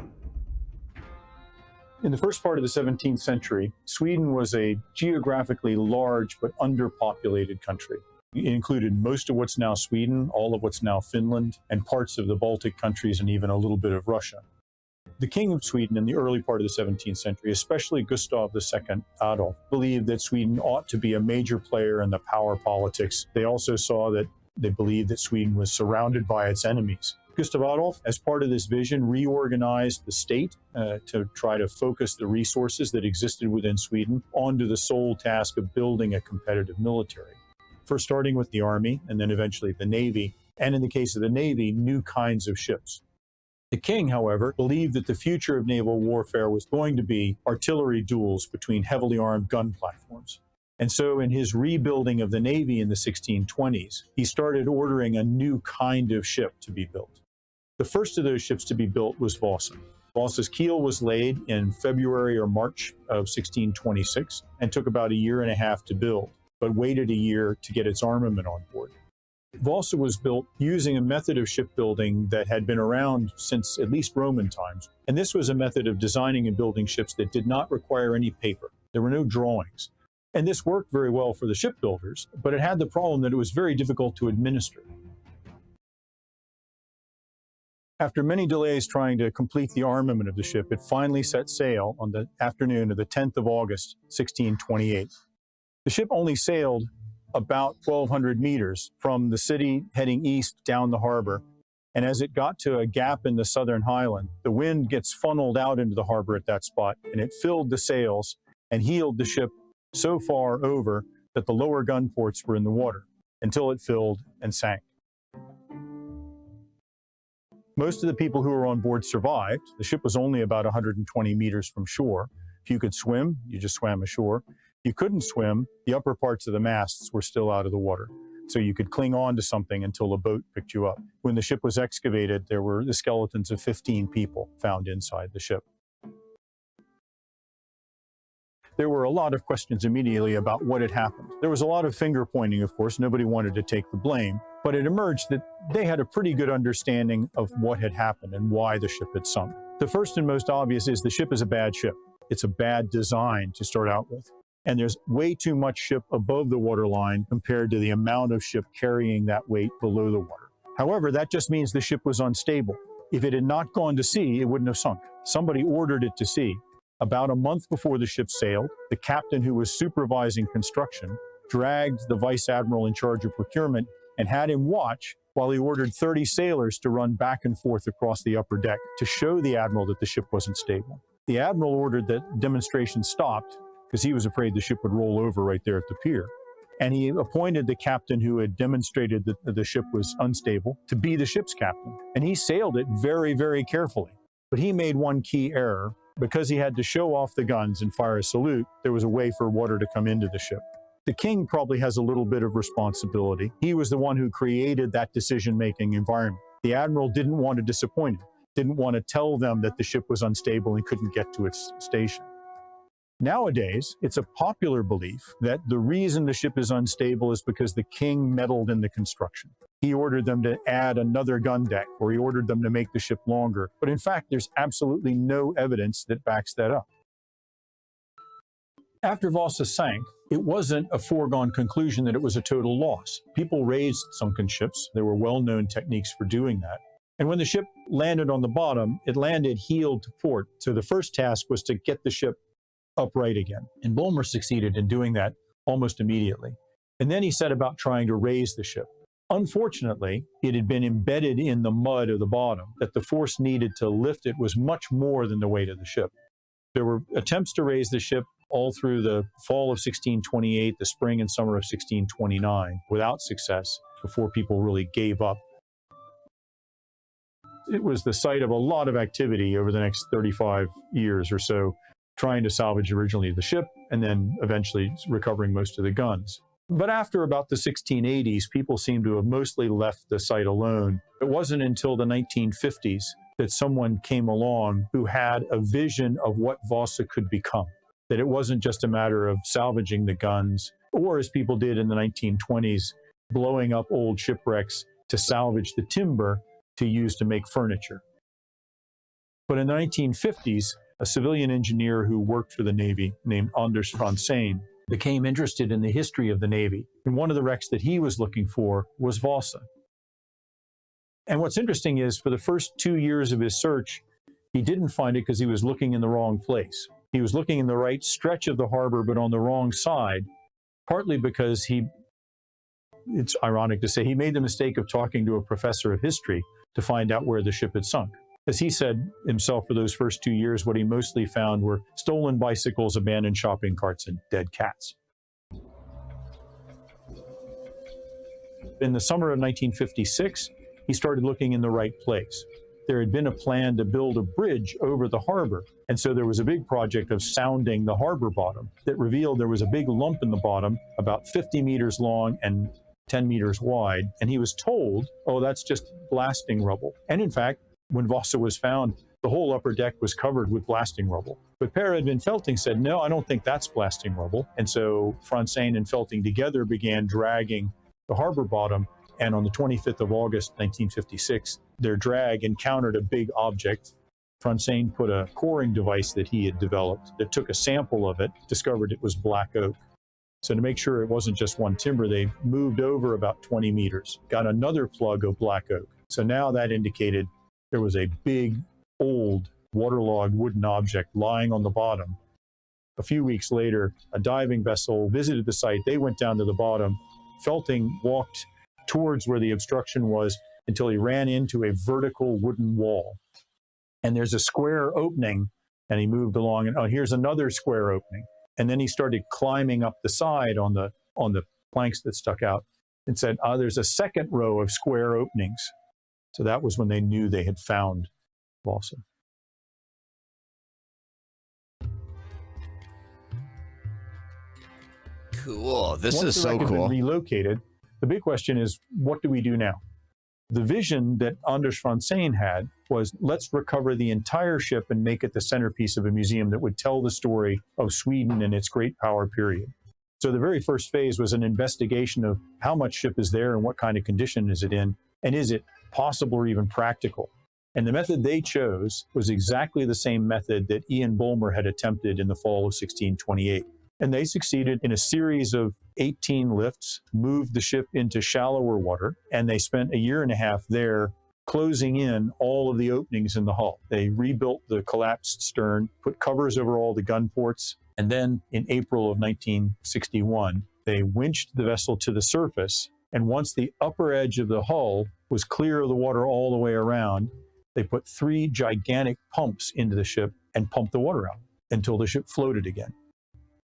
In the first part of the 17th century, Sweden was a geographically large but underpopulated country. It included most of what's now Sweden, all of what's now Finland, and parts of the Baltic countries, and even a little bit of Russia. The king of Sweden in the early part of the 17th century, especially Gustav II Adolf, believed that Sweden ought to be a major player in the power politics. They also saw that they believed that Sweden was surrounded by its enemies. Gustav Adolf, as part of this vision, reorganized the state to try to focus the resources that existed within Sweden onto the sole task of building a competitive military. First starting with the army, and then eventually the navy, and in the case of the navy, new kinds of ships. The king, however, believed that the future of naval warfare was going to be artillery duels between heavily armed gun platforms. And so in his rebuilding of the navy in the 1620s, he started ordering a new kind of ship to be built. The first of those ships to be built was Vasa. Vasa's keel was laid in February or March of 1626 and took about a year and a half to build, but waited a year to get its armament on board. Vasa was built using a method of shipbuilding that had been around since at least Roman times. And this was a method of designing and building ships that did not require any paper. There were no drawings. And this worked very well for the shipbuilders, but it had the problem that it was very difficult to administer. After many delays trying to complete the armament of the ship, it finally set sail on the afternoon of the 10th of August, 1628. The ship only sailed about 1,200 meters from the city heading east down the harbor. And as it got to a gap in the southern highland, the wind gets funneled out into the harbor at that spot, and it filled the sails and heeled the ship so far over that the lower gun ports were in the water until it filled and sank. Most of the people who were on board survived. The ship was only about 120 meters from shore. If you could swim, you just swam ashore. If you couldn't swim, the upper parts of the masts were still out of the water. So you could cling on to something until a boat picked you up. When the ship was excavated, there were the skeletons of 15 people found inside the ship. There were a lot of questions immediately about what had happened. There was a lot of finger pointing, of course. Nobody wanted to take the blame. But it emerged that they had a pretty good understanding of what had happened and why the ship had sunk. The first and most obvious is the ship is a bad ship. It's a bad design to start out with. And there's way too much ship above the waterline compared to the amount of ship carrying that weight below the water. However, that just means the ship was unstable. If it had not gone to sea, it wouldn't have sunk. Somebody ordered it to sea. About a month before the ship sailed, the captain who was supervising construction dragged the vice admiral in charge of procurement and had him watch while he ordered 30 sailors to run back and forth across the upper deck to show the admiral that the ship wasn't stable. The admiral ordered that demonstration stopped because he was afraid the ship would roll over right there at the pier. And he appointed the captain who had demonstrated that the ship was unstable to be the ship's captain. And he sailed it very, very carefully. But he made one key error. Because he had to show off the guns and fire a salute, there was a way for water to come into the ship. The king probably has a little bit of responsibility. He was the one who created that decision-making environment. The admiral didn't want to disappoint him, didn't want to tell them that the ship was unstable and couldn't get to its station. Nowadays, it's a popular belief that the reason the ship is unstable is because the king meddled in the construction. He ordered them to add another gun deck, or he ordered them to make the ship longer. But in fact, there's absolutely no evidence that backs that up. After Vasa sank, it wasn't a foregone conclusion that it was a total loss. People raised sunken ships. There were well-known techniques for doing that. And when the ship landed on the bottom, it landed heeled to port. So the first task was to get the ship upright again. And Bulmer succeeded in doing that almost immediately. And then he set about trying to raise the ship. Unfortunately, it had been embedded in the mud of the bottom, that the force needed to lift it was much more than the weight of the ship. There were attempts to raise the ship all through the fall of 1628, the spring and summer of 1629, without success, before people really gave up. It was the site of a lot of activity over the next 35 years or so, trying to salvage originally the ship and then eventually recovering most of the guns. But after about the 1680s, people seem to have mostly left the site alone. It wasn't until the 1950s that someone came along who had a vision of what Vasa could become, that it wasn't just a matter of salvaging the guns, or as people did in the 1920s, blowing up old shipwrecks to salvage the timber to use to make furniture. But in the 1950s, a civilian engineer who worked for the Navy named Anders Franzén became interested in the history of the Navy. And one of the wrecks that he was looking for was Vasa. And what's interesting is for the first 2 years of his search, he didn't find it because he was looking in the wrong place. He was looking in the right stretch of the harbor, but on the wrong side, partly because it's ironic to say, he made the mistake of talking to a professor of history to find out where the ship had sunk. As he said himself, for those first 2 years, what he mostly found were stolen bicycles, abandoned shopping carts, and dead cats. In the summer of 1956, he started looking in the right place. There had been a plan to build a bridge over the harbor, and so there was a big project of sounding the harbor bottom that revealed there was a big lump in the bottom, about 50 meters long and 10 meters wide, and he was told, oh, that's just blasting rubble. And in fact, when Vasa was found, the whole upper deck was covered with blasting rubble. But Per Edvin Felting said, no, I don't think that's blasting rubble. And so Franzén and Felting together began dragging the harbor bottom. And on the 25th of August, 1956, their drag encountered a big object. Franzén put a coring device that he had developed that took a sample of it, discovered it was black oak. So to make sure it wasn't just one timber, they moved over about 20 meters, got another plug of black oak. So now that indicated there was a big, old, waterlogged wooden object lying on the bottom. A few weeks later, a diving vessel visited the site. They went down to the bottom. Felting walked towards where the obstruction was until he ran into a vertical wooden wall. And there's a square opening, and he moved along, and oh, here's another square opening. And then he started climbing up the side on the planks that stuck out and said, there's a second row of square openings. So that was when they knew they had found Vasa. Cool. This Once is the so wreck had been cool. relocated, the big question is, what do we do now? The vision that Anders Franzén had was, let's recover the entire ship and make it the centerpiece of a museum that would tell the story of Sweden and its great power period. So the very first phase was an investigation of how much ship is there and what kind of condition is it in, and is it possible or even practical. And the method they chose was exactly the same method that Ian Bulmer had attempted in the fall of 1628. And they succeeded in a series of 18 lifts, moved the ship into shallower water, and they spent a year and a half there closing in all of the openings in the hull. They rebuilt the collapsed stern, put covers over all the gun ports, and then in April of 1961, they winched the vessel to the surface, and once the upper edge of the hull was clear of the water all the way around, they put 3 gigantic pumps into the ship and pumped the water out until the ship floated again.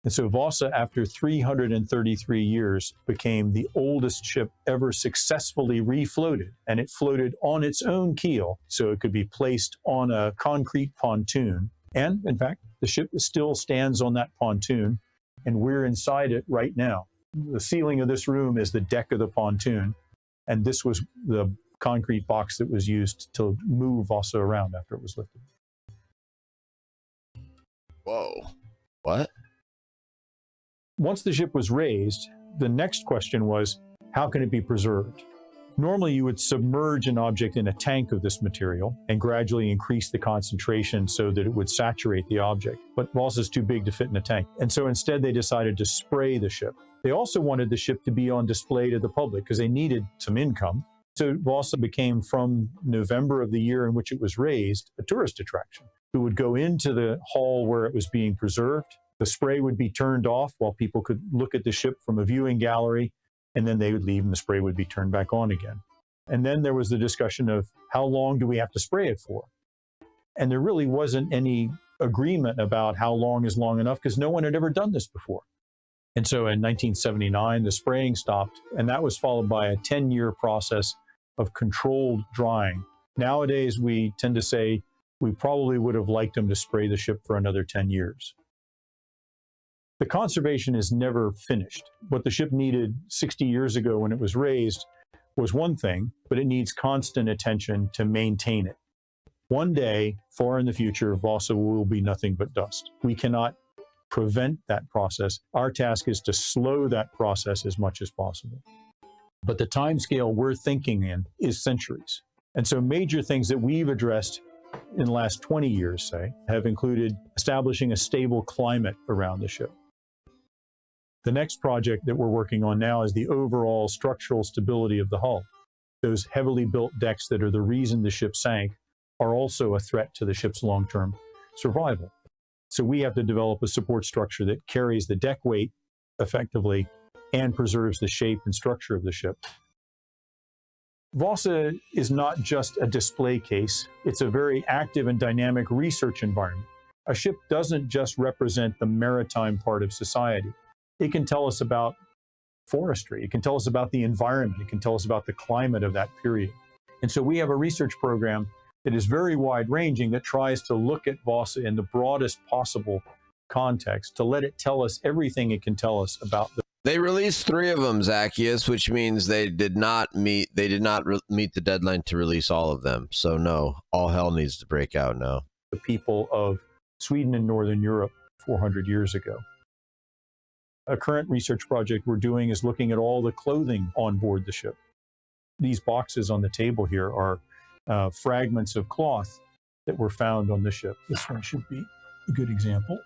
And so Vasa, after 333 years, became the oldest ship ever successfully refloated. And it floated on its own keel, so it could be placed on a concrete pontoon. And in fact, the ship still stands on that pontoon, and we're inside it right now. The ceiling of this room is the deck of the pontoon, and this was the concrete box that was used to move Vasa around after it was lifted. Whoa. What? Once the ship was raised, the next question was, how can it be preserved? Normally, you would submerge an object in a tank of this material and gradually increase the concentration so that it would saturate the object. But Vasa is too big to fit in a tank. And so instead, they decided to spray the ship. They also wanted the ship to be on display to the public because they needed some income. So Vasa became, from November of the year in which it was raised, a tourist attraction who would go into the hall where it was being preserved. The spray would be turned off while people could look at the ship from a viewing gallery, and then they would leave and the spray would be turned back on again. And then there was the discussion of how long do we have to spray it for? And there really wasn't any agreement about how long is long enough because no one had ever done this before. And so in 1979, the spraying stopped, and that was followed by a 10-year process of controlled drying. Nowadays, we tend to say we probably would have liked them to spray the ship for another 10 years. The conservation is never finished. What the ship needed 60 years ago when it was raised was one thing, but it needs constant attention to maintain it. One day, far in the future, Vasa will be nothing but dust. We cannot prevent that process. Our task is to slow that process as much as possible. But the time scale we're thinking in is centuries. And so major things that we've addressed in the last 20 years, say, have included establishing a stable climate around the ship. The next project that we're working on now is the overall structural stability of the hull. Those heavily built decks that are the reason the ship sank are also a threat to the ship's long-term survival. So we have to develop a support structure that carries the deck weight effectively and preserves the shape and structure of the ship. Vasa is not just a display case. It's a very active and dynamic research environment. A ship doesn't just represent the maritime part of society. It can tell us about forestry. It can tell us about the environment. It can tell us about the climate of that period. And so we have a research program that is very wide-ranging that tries to look at Vasa in the broadest possible context to let it tell us everything it can tell us about the. They released 3 of them, Zacchaeus, which means they did not meet the deadline to release all of them. So no, all hell needs to break out now. The people of Sweden and Northern Europe 400 years ago. A current research project we're doing is looking at all the clothing on board the ship. These boxes on the table here are fragments of cloth that were found on the ship. This one should be a good example.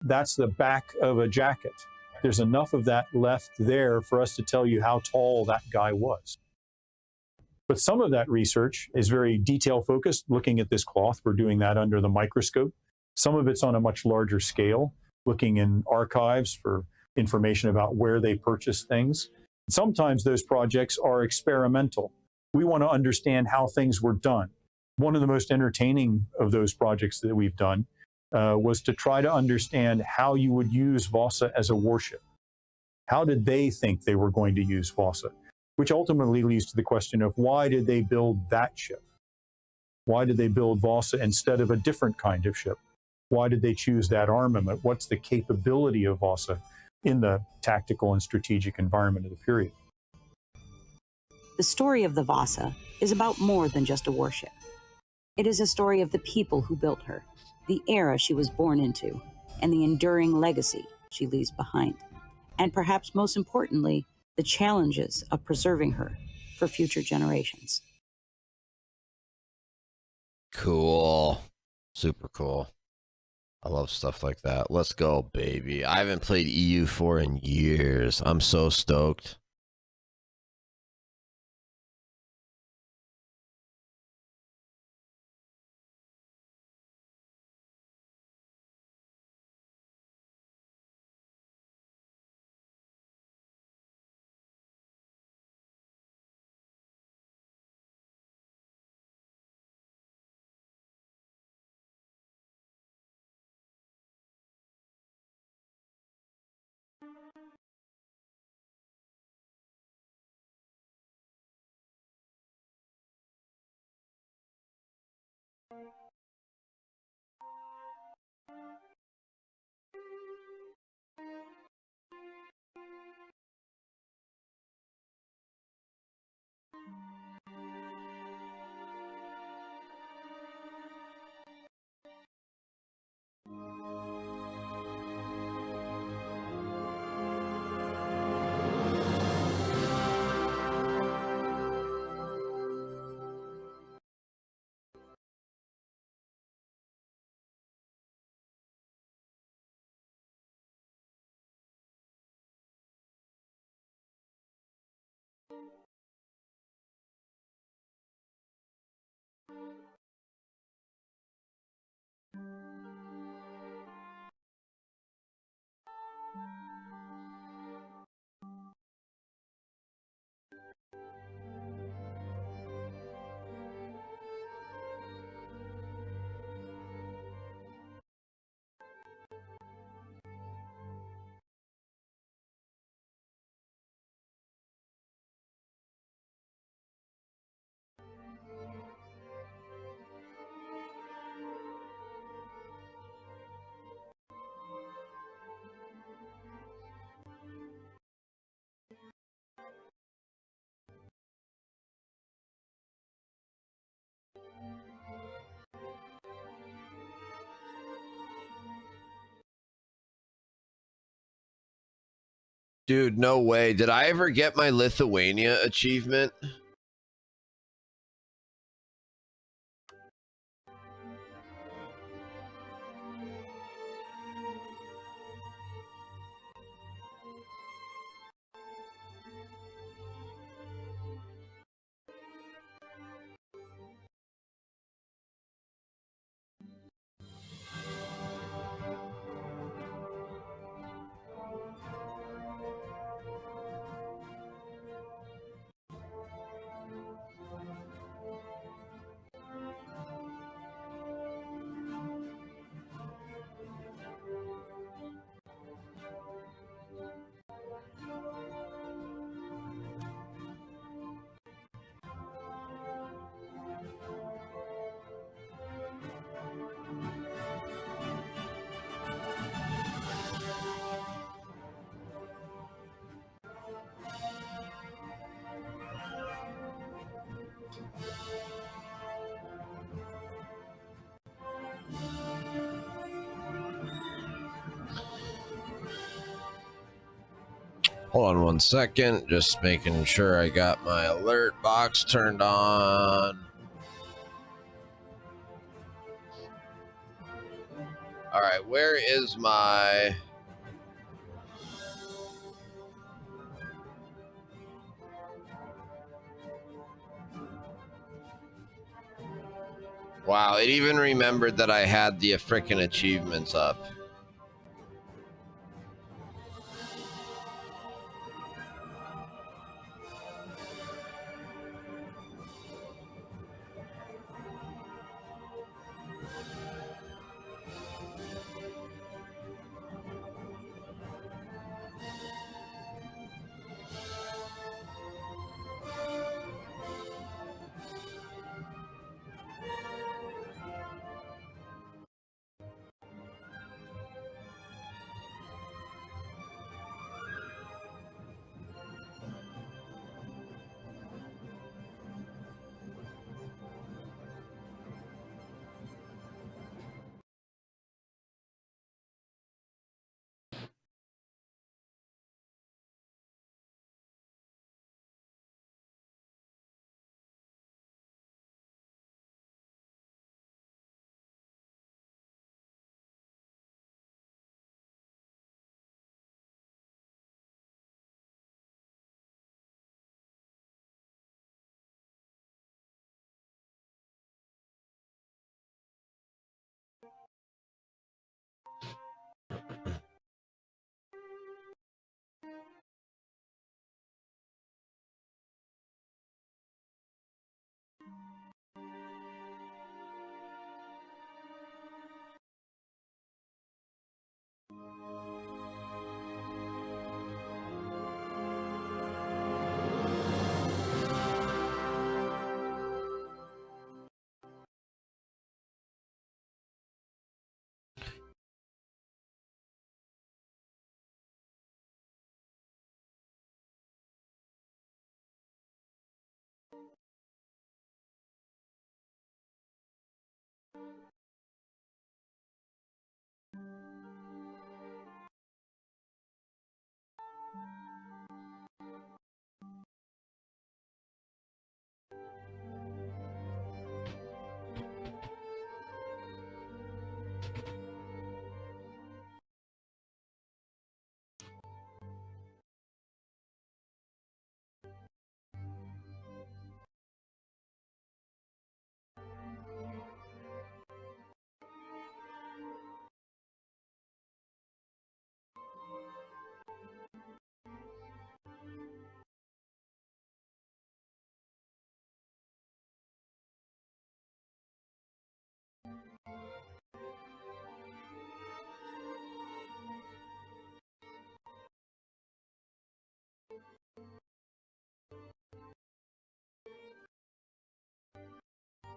That's the back of a jacket. There's enough of that left there for us to tell you how tall that guy was. But some of that research is very detail focused, looking at this cloth. We're doing that under the microscope. Some of it's on a much larger scale, looking in archives for information about where they purchased things. Sometimes those projects are experimental. We want to understand how things were done. One of the most entertaining of those projects that we've done was to try to understand how you would use Vasa as a warship. How did they think they were going to use Vasa? Which ultimately leads to the question of why did they build that ship? Why did they build Vasa instead of a different kind of ship? Why did they choose that armament? What's the capability of Vasa in the tactical and strategic environment of the period? The story of the Vasa is about more than just a warship. It is a story of the people who built her, the era she was born into, and the enduring legacy she leaves behind. And perhaps most importantly, the challenges of preserving her for future generations. Cool. Super cool. I love stuff like that. Let's go, baby. I haven't played EU4 in years. I'm so stoked. Dude, no way. Did I ever get my Lithuania achievement? Hold on 1 second, just making sure I got my alert box turned on. All right, where is my... Wow, it even remembered that I had the frickin' achievements up.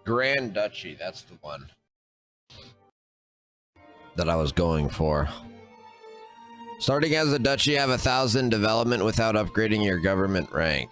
Grand Duchy, that's the one that I was going for. Starting as a duchy, have 1,000 development without upgrading your government rank.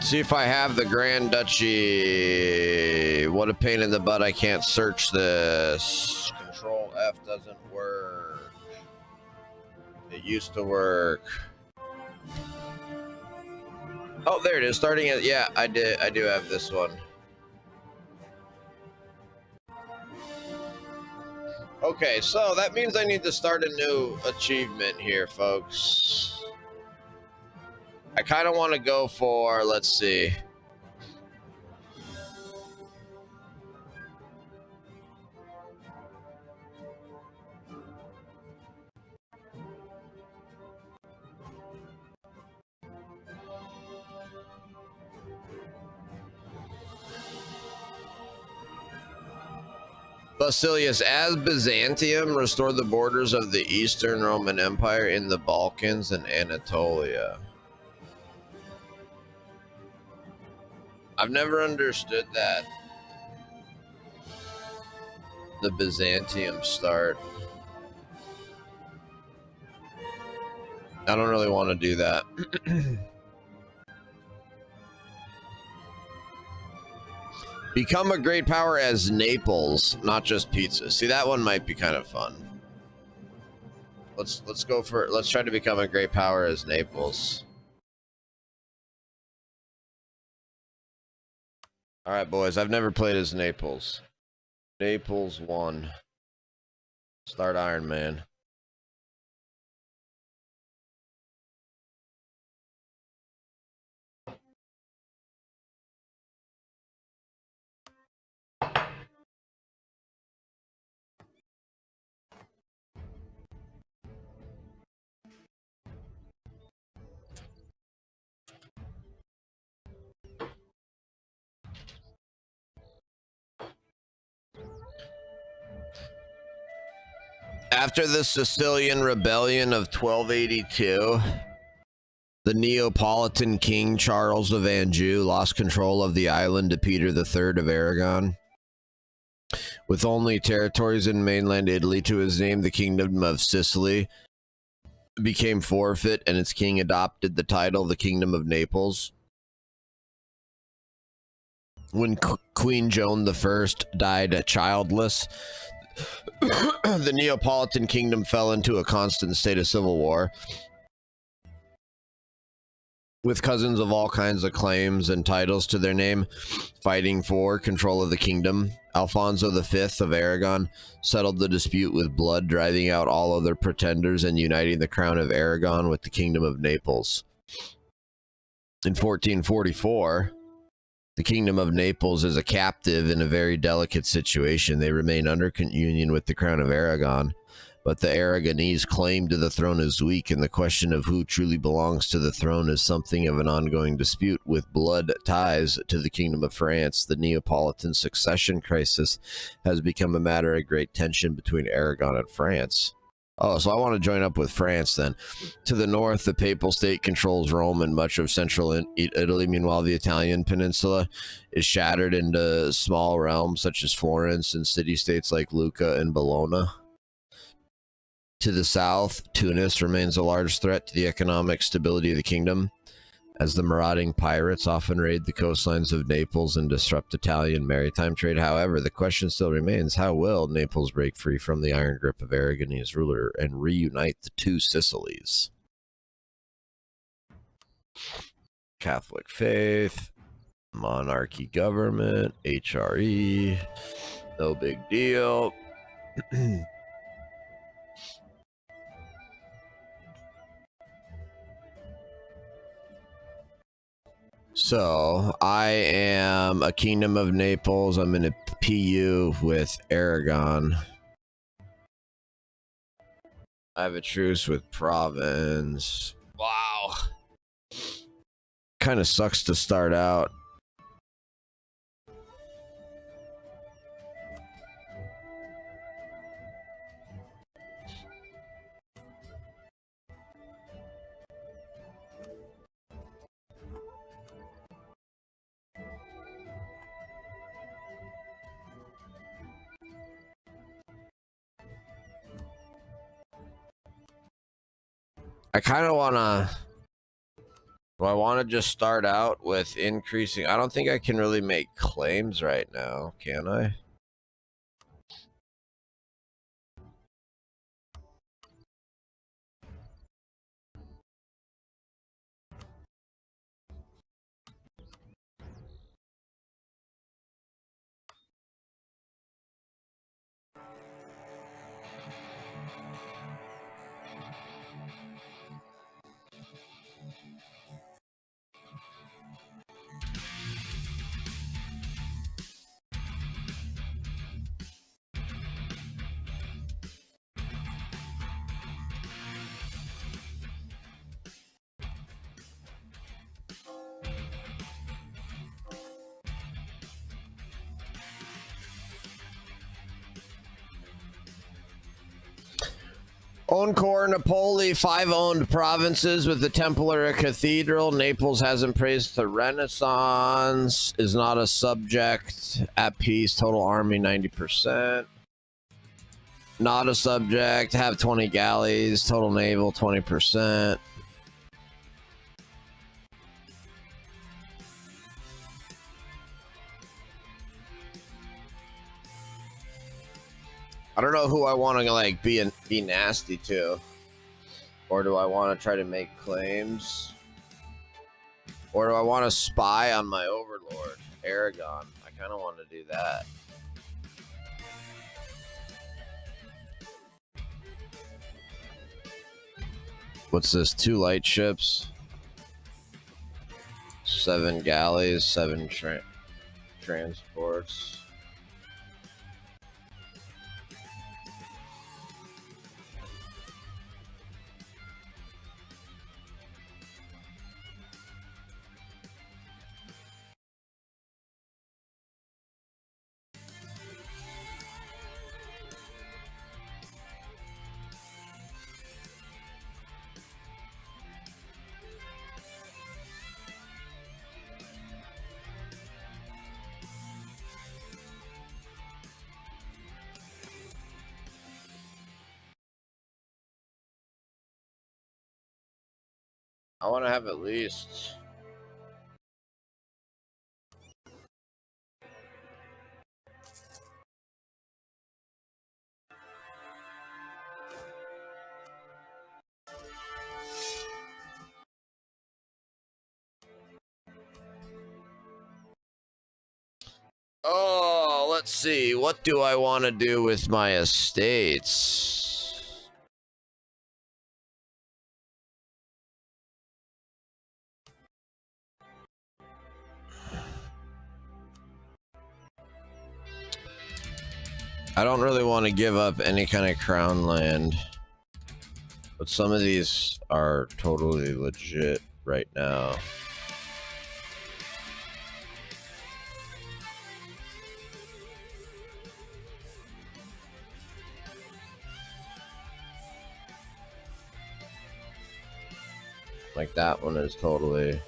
See if I have the Grand Duchy. What a pain in the butt. I can't search this. Control F doesn't work. It used to work. Oh, there it is. Starting at, yeah, I do have this one. Okay, so that means I need to start a new achievement here, folks. I kind of want to go for, let's see. Basilius, as Byzantium restored the borders of the Eastern Roman Empire in the Balkans and Anatolia. I've never understood that. The Byzantium start. I don't really want to do that. Become a great power as Naples, not just pizza. See, that one might be kind of fun. Let's try to become a great power as Naples. All right, boys. I've never played as Naples. Naples 1. Start Iron Man. After the Sicilian Rebellion of 1282, the Neapolitan King Charles of Anjou lost control of the island to Peter III of Aragon. With only territories in mainland Italy to his name, the Kingdom of Sicily became forfeit, and its king adopted the title, the Kingdom of Naples. When Queen Joan I died childless, the Neapolitan kingdom fell into a constant state of civil war, with cousins of all kinds of claims and titles to their name fighting for control of the kingdom. Alfonso V of Aragon settled the dispute with blood, driving out all other pretenders and uniting the crown of Aragon with the Kingdom of Naples. In 1444, the Kingdom of Naples is a captive in a very delicate situation. They remain under union with the Crown of Aragon, but the Aragonese claim to the throne is weak, and the question of who truly belongs to the throne is something of an ongoing dispute. With blood ties to the Kingdom of France, the Neapolitan succession crisis has become a matter of great tension between Aragon and France. Oh, so I want to join up with France then. To the north, the Papal State controls Rome and much of central Italy. Meanwhile, the Italian peninsula is shattered into small realms such as Florence and city-states like Lucca and Bologna. To the south, Tunis remains a large threat to the economic stability of the kingdom, as the marauding pirates often raid the coastlines of Naples and disrupt Italian maritime trade. However, the question still remains, how will Naples break free from the iron grip of Aragonese ruler and reunite the two Sicilies? Catholic faith, monarchy government, HRE, no big deal. So, I am a Kingdom of Naples. I'm in a PU with Aragon. I have a truce with Provence. Wow. Kind of sucks to start out. I kind of want to Do I want to just start out with increasing? I don't think I can really make claims right now, can I? Encore, Napoli, 5 owned provinces with the temple or a cathedral. Naples has embraced the Renaissance, is not a subject, at peace, total army 90%. Not a subject, have 20 galleys, total naval 20%. I don't know who I want to like be nasty to, or do I want to try to make claims, or do I want to spy on my overlord, Aragon? I kind of want to do that. What's this? 2 light ships, 7 galleys, 7 transports. I want to have at least... Oh, let's see. What do I want to do with my estates? I don't really want to give up any kind of crown land, but some of these are totally legit right now. Like that one is totally...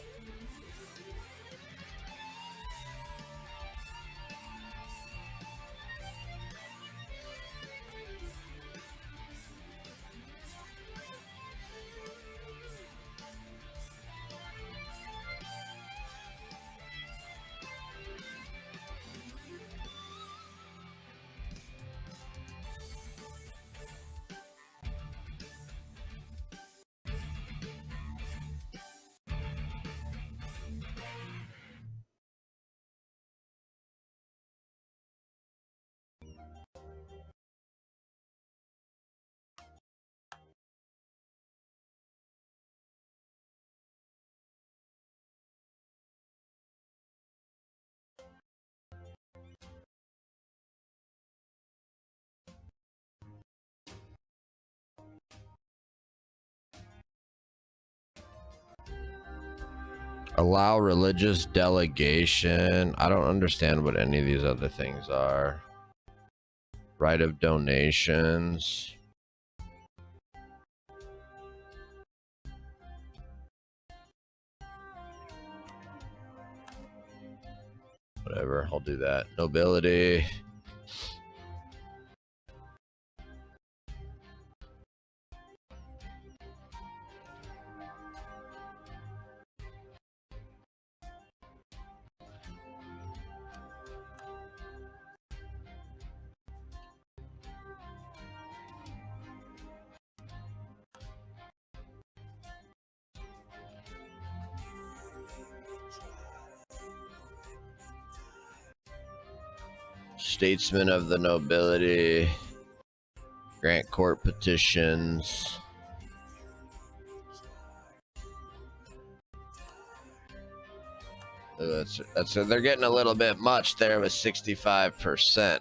Allow religious delegation. I don't understand what any of these other things are. Right of donations. Whatever, I'll do that. Nobility. Statesmen of the nobility. Grant court petitions. That's they're getting a little bit much there with 65%.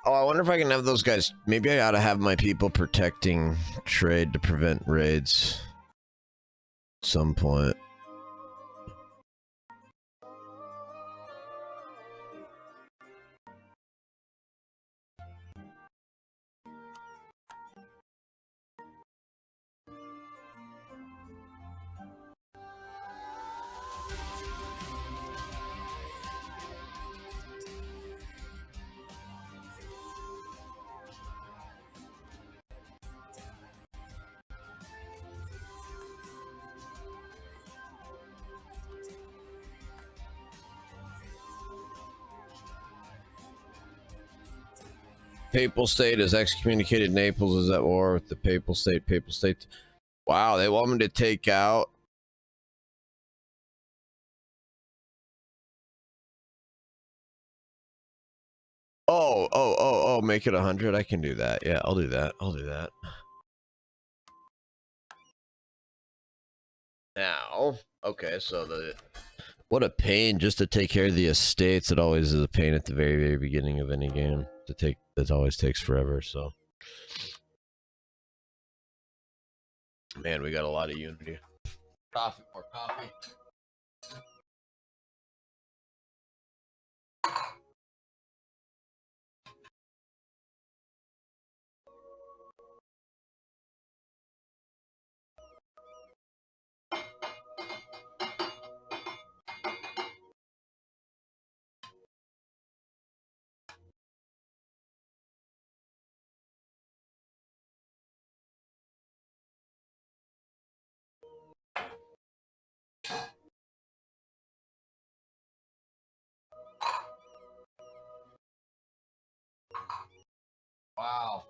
Oh, I wonder if I can have those guys. Maybe I ought to have my people protecting trade to prevent raids at some point. Papal state has excommunicated Naples. Is at war with the papal state. Papal state. Wow, they want me to take out. Oh, make it 100. I can do that. Yeah, I'll do that. I'll do that. Now, okay, so what a pain just to take care of the estates. It always is a pain at the very, very beginning of any game to take. That always takes forever. So, man, we got a lot of unity. Coffee, more coffee. Wow.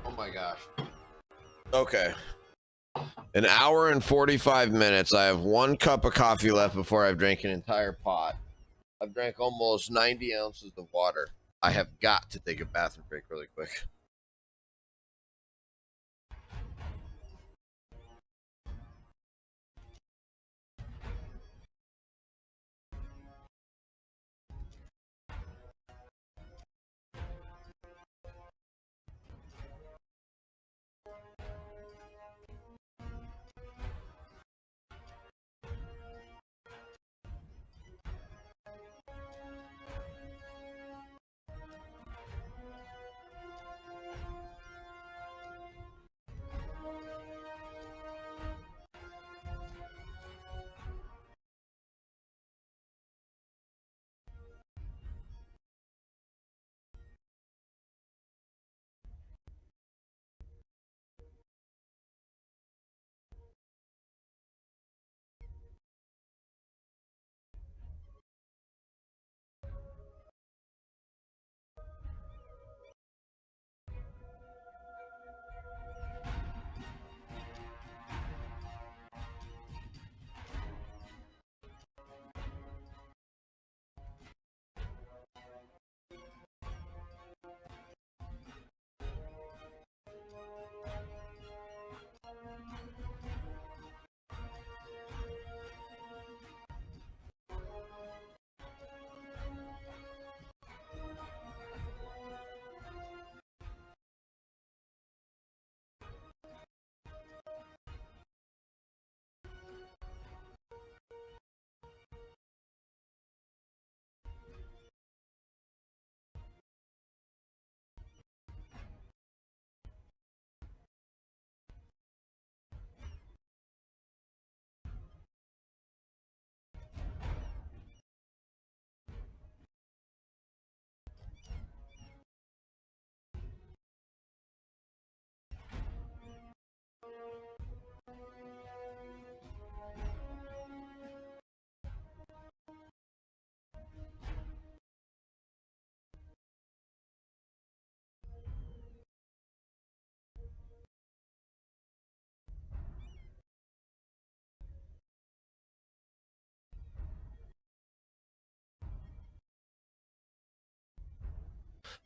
Oh my gosh. Okay. An hour and 45 minutes. I have 1 cup of coffee left before I've drank an entire pot. I've drank almost 90 ounces of water. I have got to take a bathroom break really quick.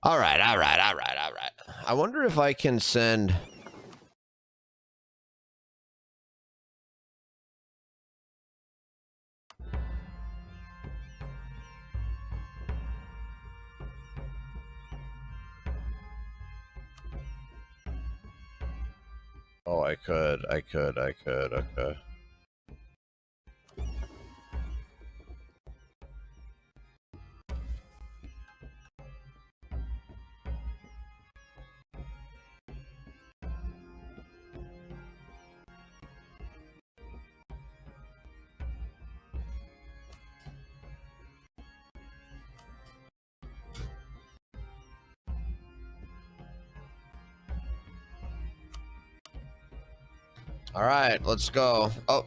All right. I wonder if I can send... Oh, I could. Okay. All right, let's go. Oh,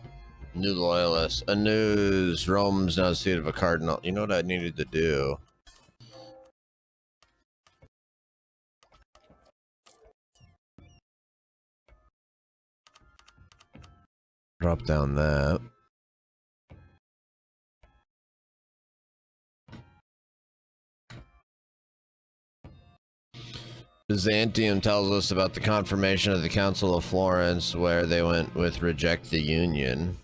new loyalist. A news. Rome's now the seat of a cardinal. You know what I needed to do? Drop down that. Byzantium tells us about the confirmation of the Council of Florence, where they went with reject the union.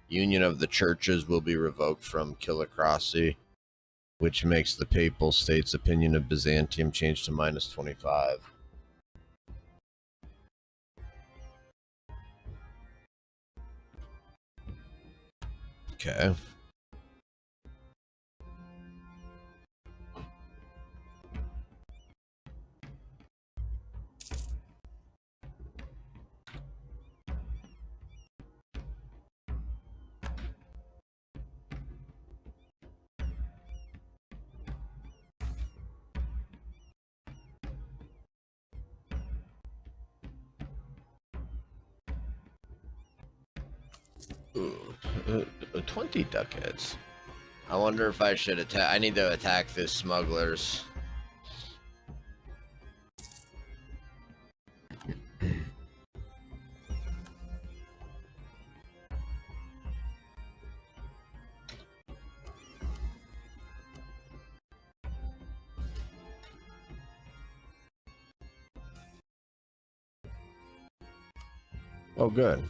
Union of the churches will be revoked from Killicrossi, which makes the Papal States' opinion of Byzantium change to -25. Okay. Ooh, 20 ducats. I wonder if I should attack. I need to attack this smugglers. Oh, good.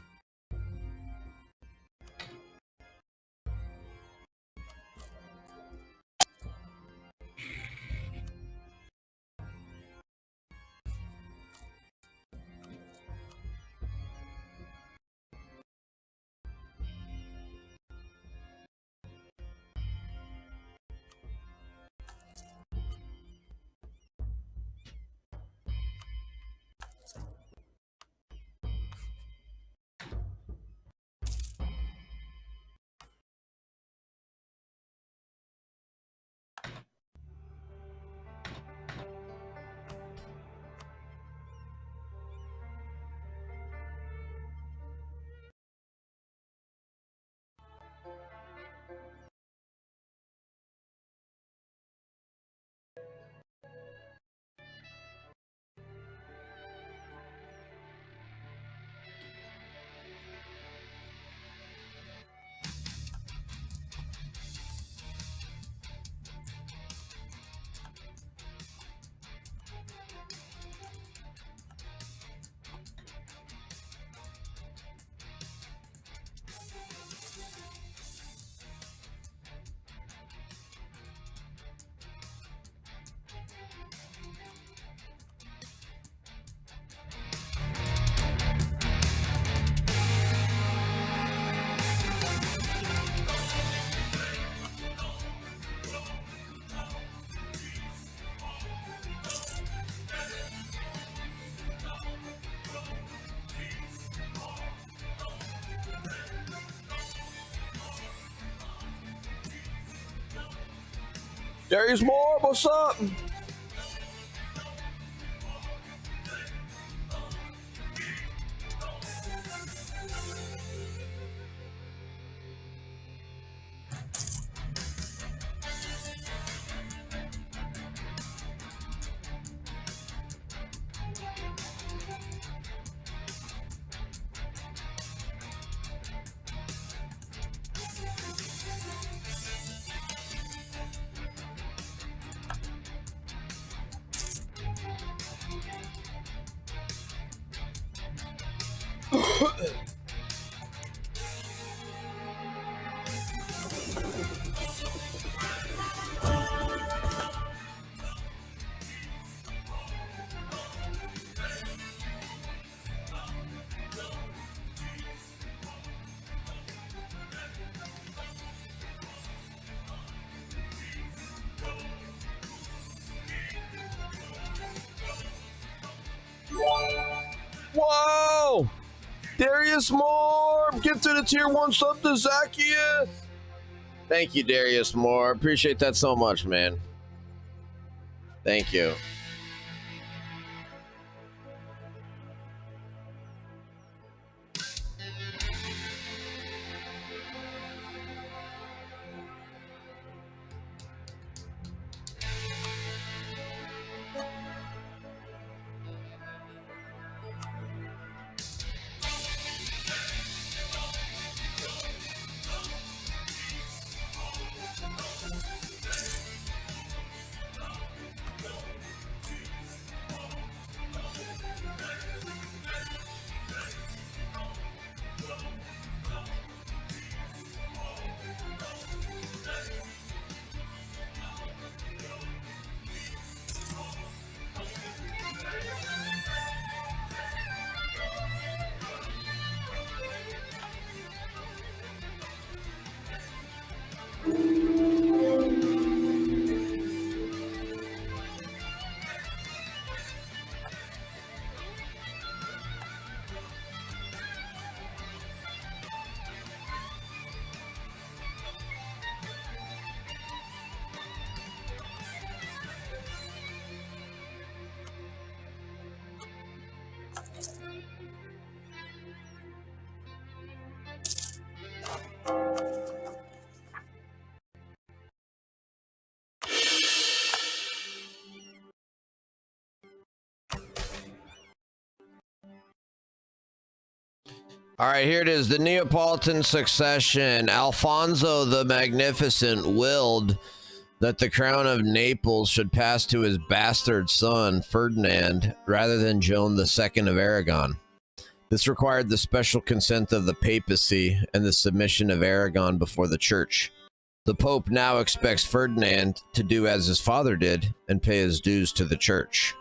There's more. What's up? Whoa! Darius Moore gifted a tier 1 sub to Zacchaeus. Thank you, Darius Moore. Appreciate that so much, man. Thank you. All right, here it is. The Neapolitan succession. Alfonso the Magnificent willed that the crown of Naples should pass to his bastard son, Ferdinand, rather than Joan II of Aragon. This required the special consent of the papacy and the submission of Aragon before the church. The Pope now expects Ferdinand to do as his father did and pay his dues to the church.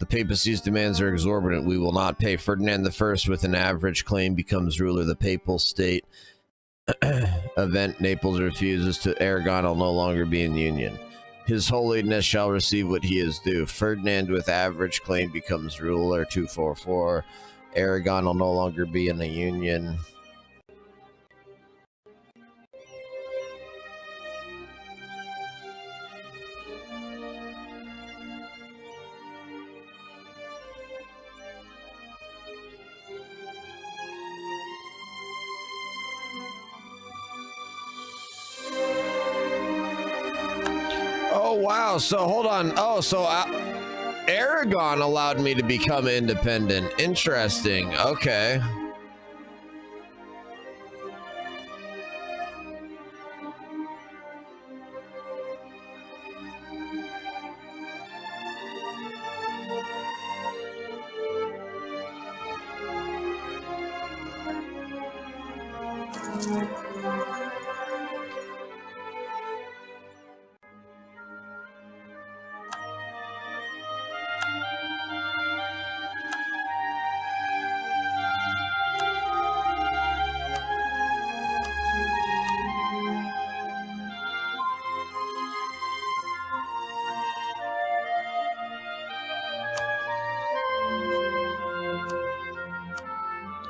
The papacy's demands are exorbitant. We will not pay. Ferdinand I with an average claim becomes ruler. The papal state event Naples refuses to Aragon will no longer be in union. His holiness shall receive what he is due. Ferdinand with average claim becomes ruler. 244. Aragon will no longer be in a union. Oh, wow. So hold on. Oh, so Aragon allowed me to become independent. Interesting. Okay.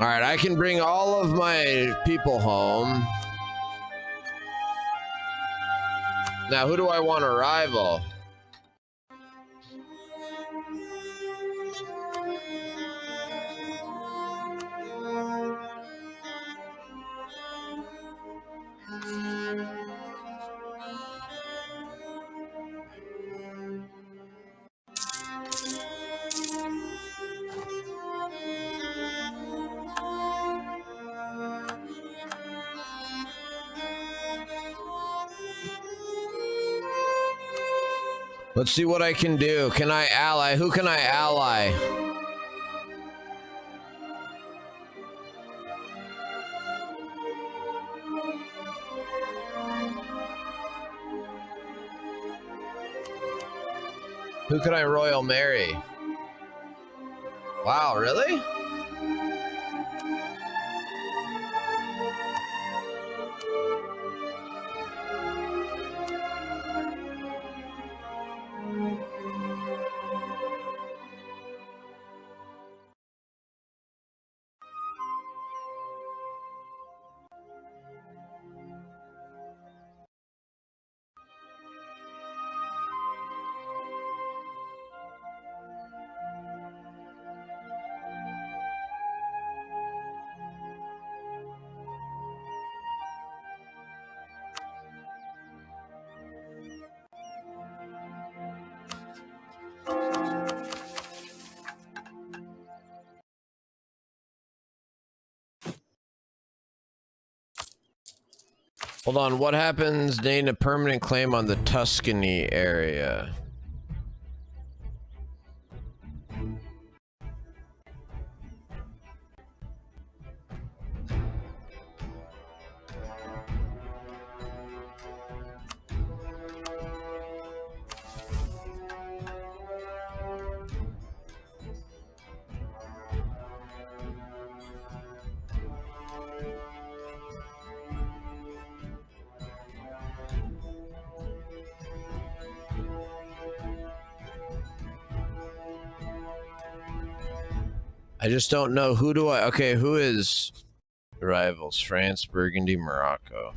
All right, I can bring all of my people home. Now, who do I want to rival? Let's see what I can do. Can I ally? Who can I ally? Who could I royal marry? Wow, really? Hold on, what happens gain a permanent claim on the Tuscany area? I just don't know. Who do I... Okay, who is rivals? France, Burgundy, Morocco.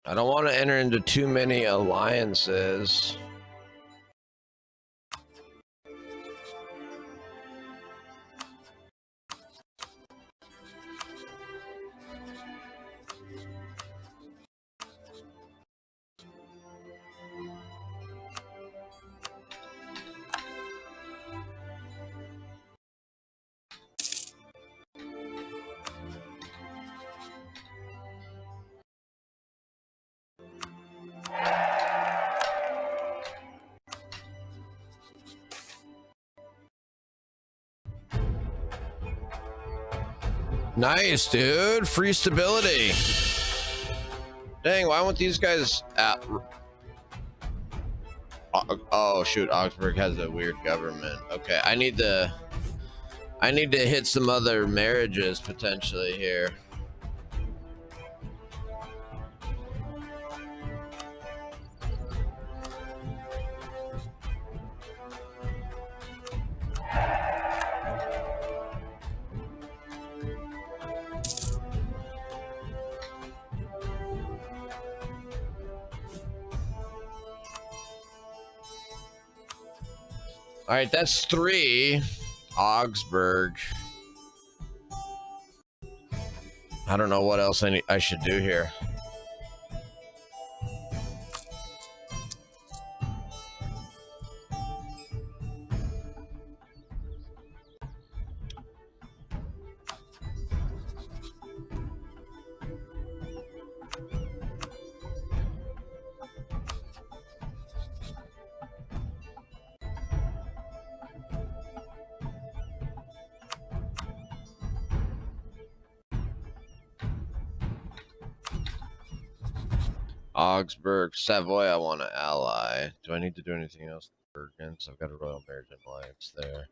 I don't want to enter into too many alliances. Nice, dude. Free stability. Dang, why won't these guys... Oh, shoot. Augsburg has a weird government. Okay, I need to hit some other marriages, potentially, here. All right, that's 3. Augsburg. I don't know what else I should do here. Augsburg, Savoy, I want to ally. Do I need to do anything else? Bergens. I've got a Royal American Alliance there.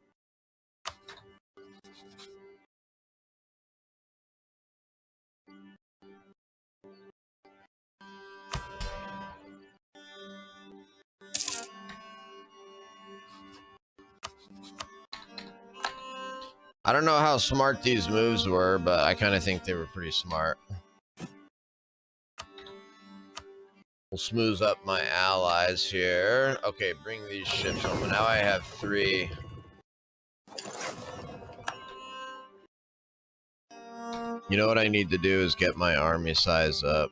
I don't know how smart these moves were, but I kind of think they were pretty smart. We'll smooth up my allies here. Okay, bring these ships home. Now I have 3. You know what I need to do is get my army size up.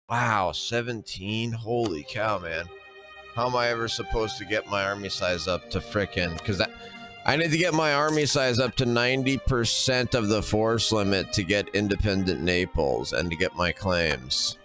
Wow, 17? Holy cow, man. How am I ever supposed to get my army size up to frickin'? Because I need to get my army size up to 90% of the force limit to get independent Naples and to get my claims.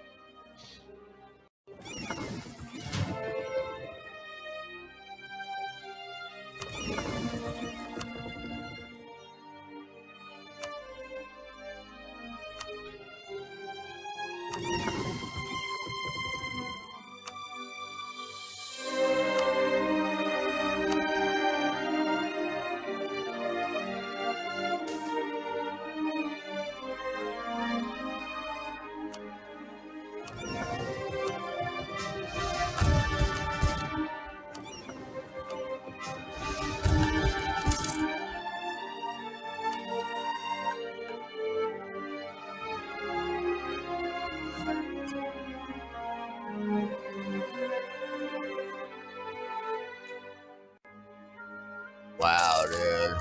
Wow, dude.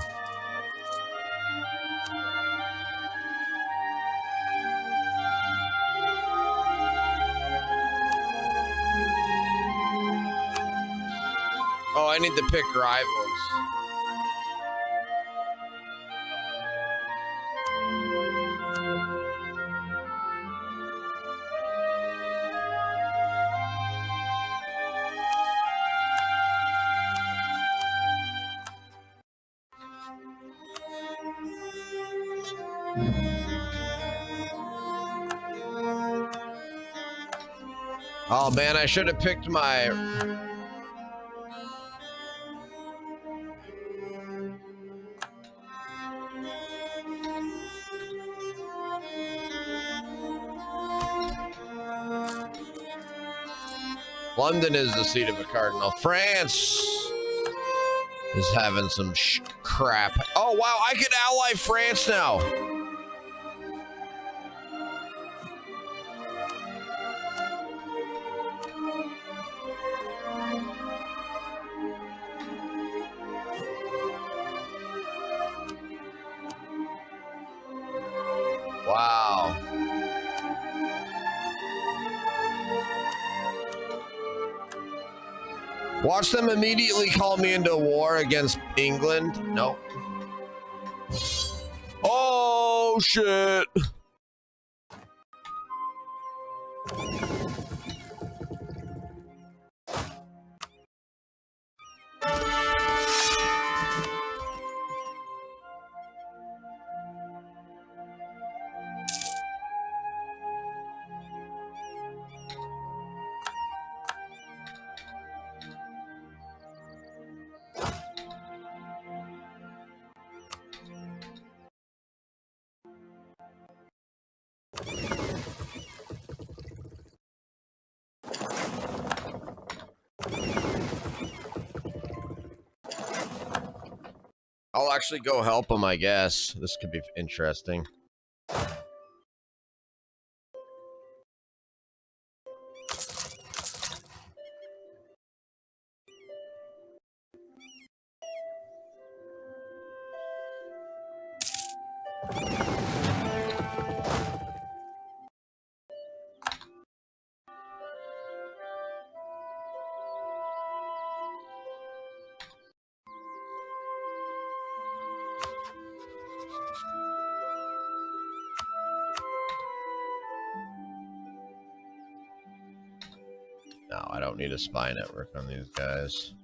Oh, I need to pick rivals. Oh man, I should have picked my... London is the seat of a cardinal. France is having some crap. Oh wow, I could ally France now. Wow. Watch them immediately call me into war against England. Nope. Oh, shit. I'll actually go help him, I guess. This could be interesting. No, I don't need a spy network on these guys.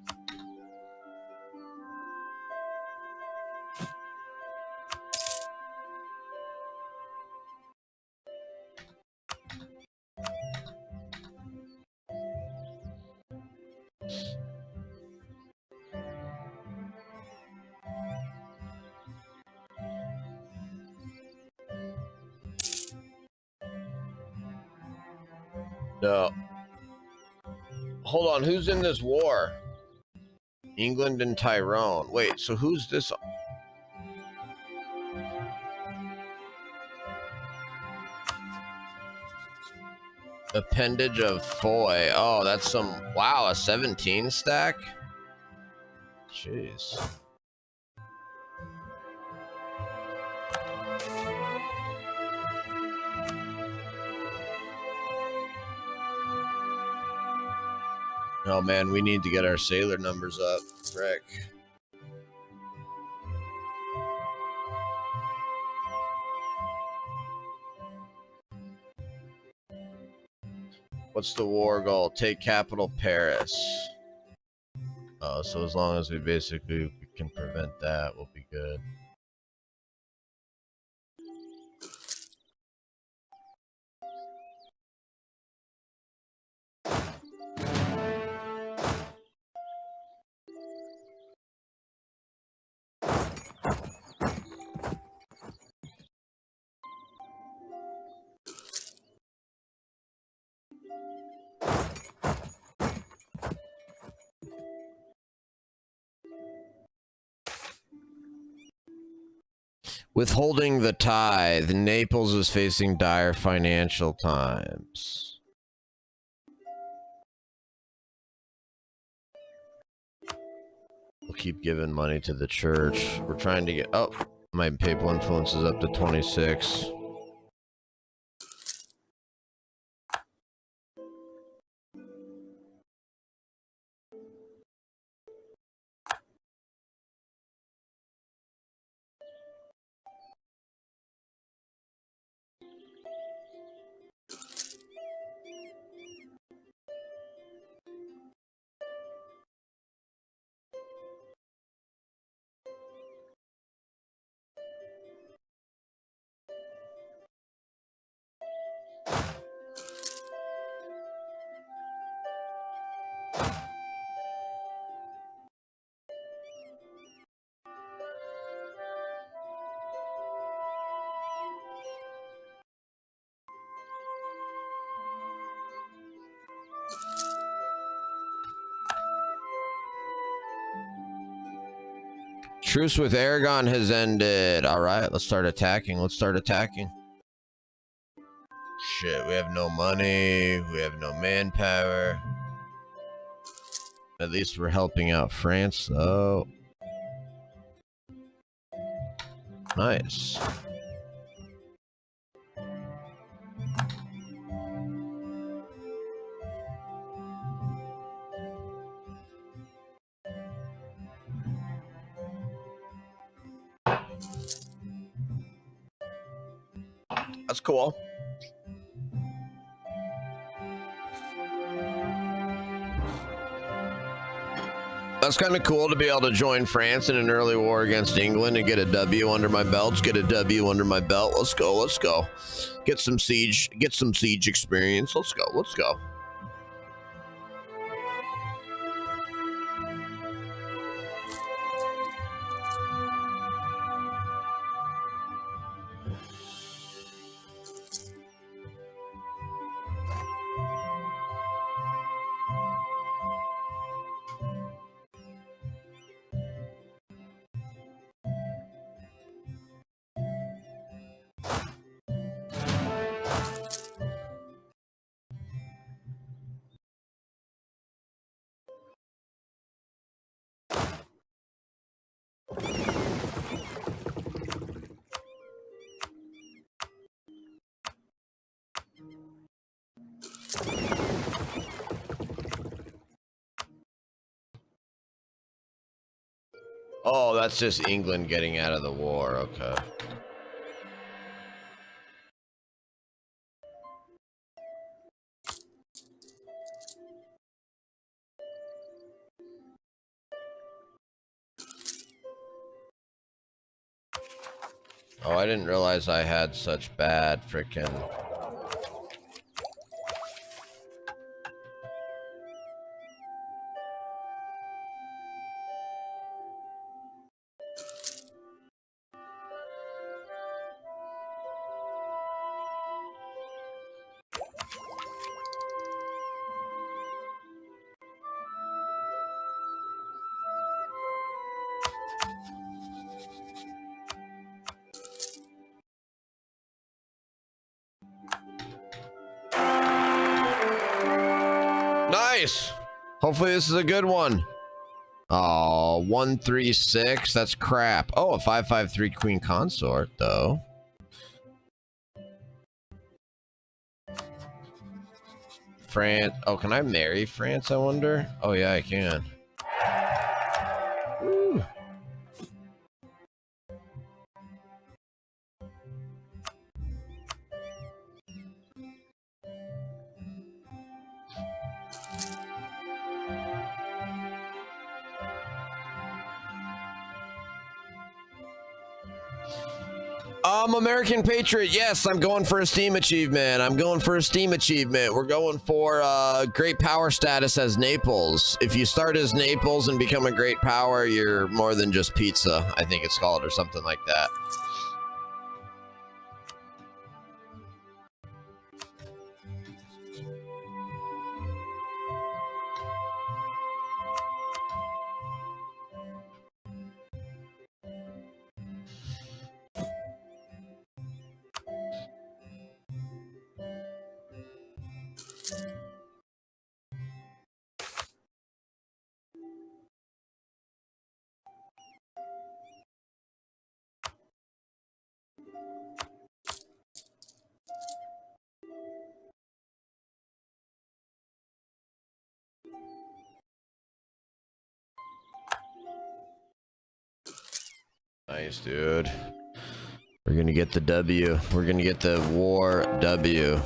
No. Hold on, who's in this war? England and Tyrone. Wait, so who's this? Appendage of Foy. Oh, that's some... Wow, a 17 stack? Jeez. Oh man, we need to get our sailor numbers up. Frick. What's the war goal? Take capital Paris. Oh, so as long as we basically can prevent that, we'll be good. Withholding the tithe, Naples is facing dire financial times. We'll keep giving money to the church. We're trying to get... Oh, my papal influence is up to 26. Truce with Aragon has ended. All right, let's start attacking. Let's start attacking. Shit, we have no money. We have no manpower. At least we're helping out France, though. Nice. That's cool. That's kind of cool to be able to join France in an early war against England and get a W under my belt. Get a W under my belt. Let's go. Let's go. Get some siege experience. Let's go. Let's go. Oh, that's just England getting out of the war. Okay. Oh, I didn't realize I had such bad frickin'... Nice. Hopefully this is a good one. Oh, 136. That's crap. Oh, a 553 queen consort though. France. Oh, can I marry France, I wonder? Oh yeah, I can. Woo. American Patriot. Yes, I'm going for a Steam achievement. I'm going for a Steam achievement. We're going for great power status as Naples. If you start as Naples and become a great power, you're more than just pizza, I think it's called, or something like that. Nice, dude. We're gonna get the W. We're gonna get the war W.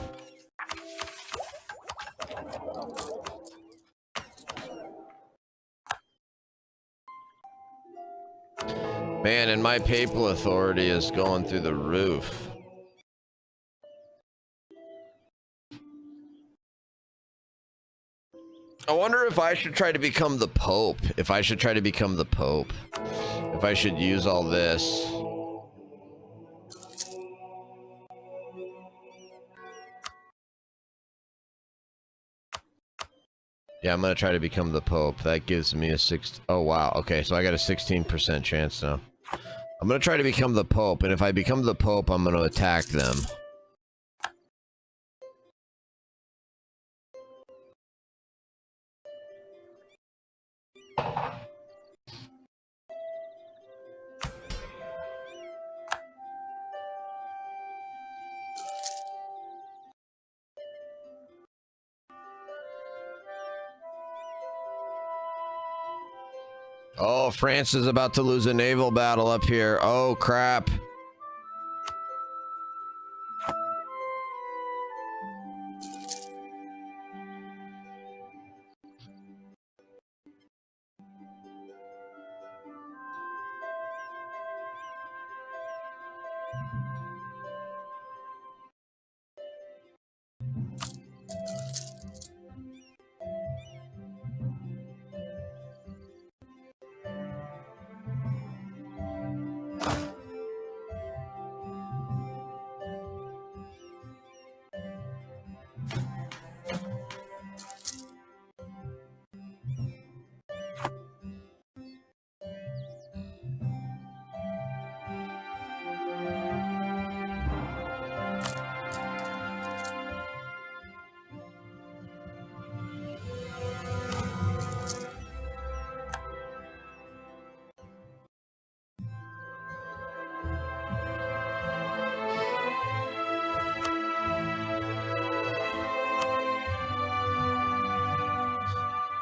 Man, and my papal authority is going through the roof. I wonder if I should try to become the Pope. If I should try to become the Pope. If I should use all this. Yeah, I'm gonna try to become the Pope. That gives me a oh wow, okay, so I got a 16% chance now. I'm gonna try to become the Pope, and if I become the Pope, I'm gonna attack them. Oh, France is about to lose a naval battle up here. Oh, crap.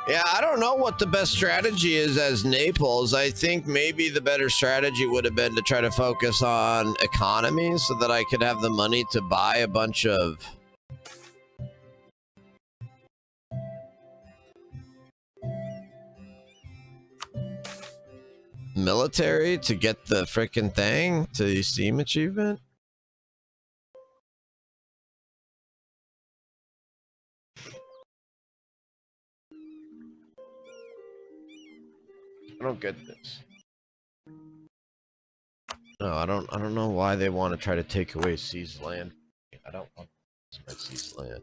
Yeah, I don't know what the best strategy is as Naples. I think maybe the better strategy would have been to try to focus on economy so that I could have the money to buy a bunch of military to get the frickin' thing to the Steam achievement. I don't get this. No, I don't know why they want to try to take away seized land. I don't want my seized land.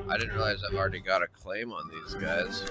I didn't realize I've already got a claim on these guys.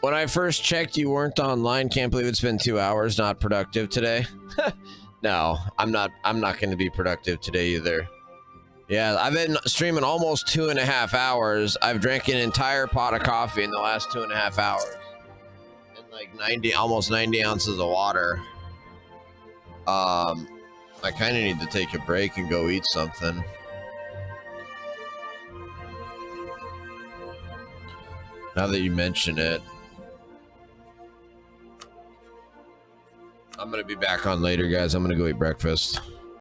When I first checked, you weren't online. Can't believe it's been 2 hours. Not productive today. No, I'm not going to be productive today either. Yeah, I've been streaming almost 2.5 hours. I've drank an entire pot of coffee in the last 2.5 hours, and like almost 90 ounces of water. I kind of need to take a break and go eat something. Now that you mention it. I'm gonna be back on later, guys. I'm gonna go eat breakfast.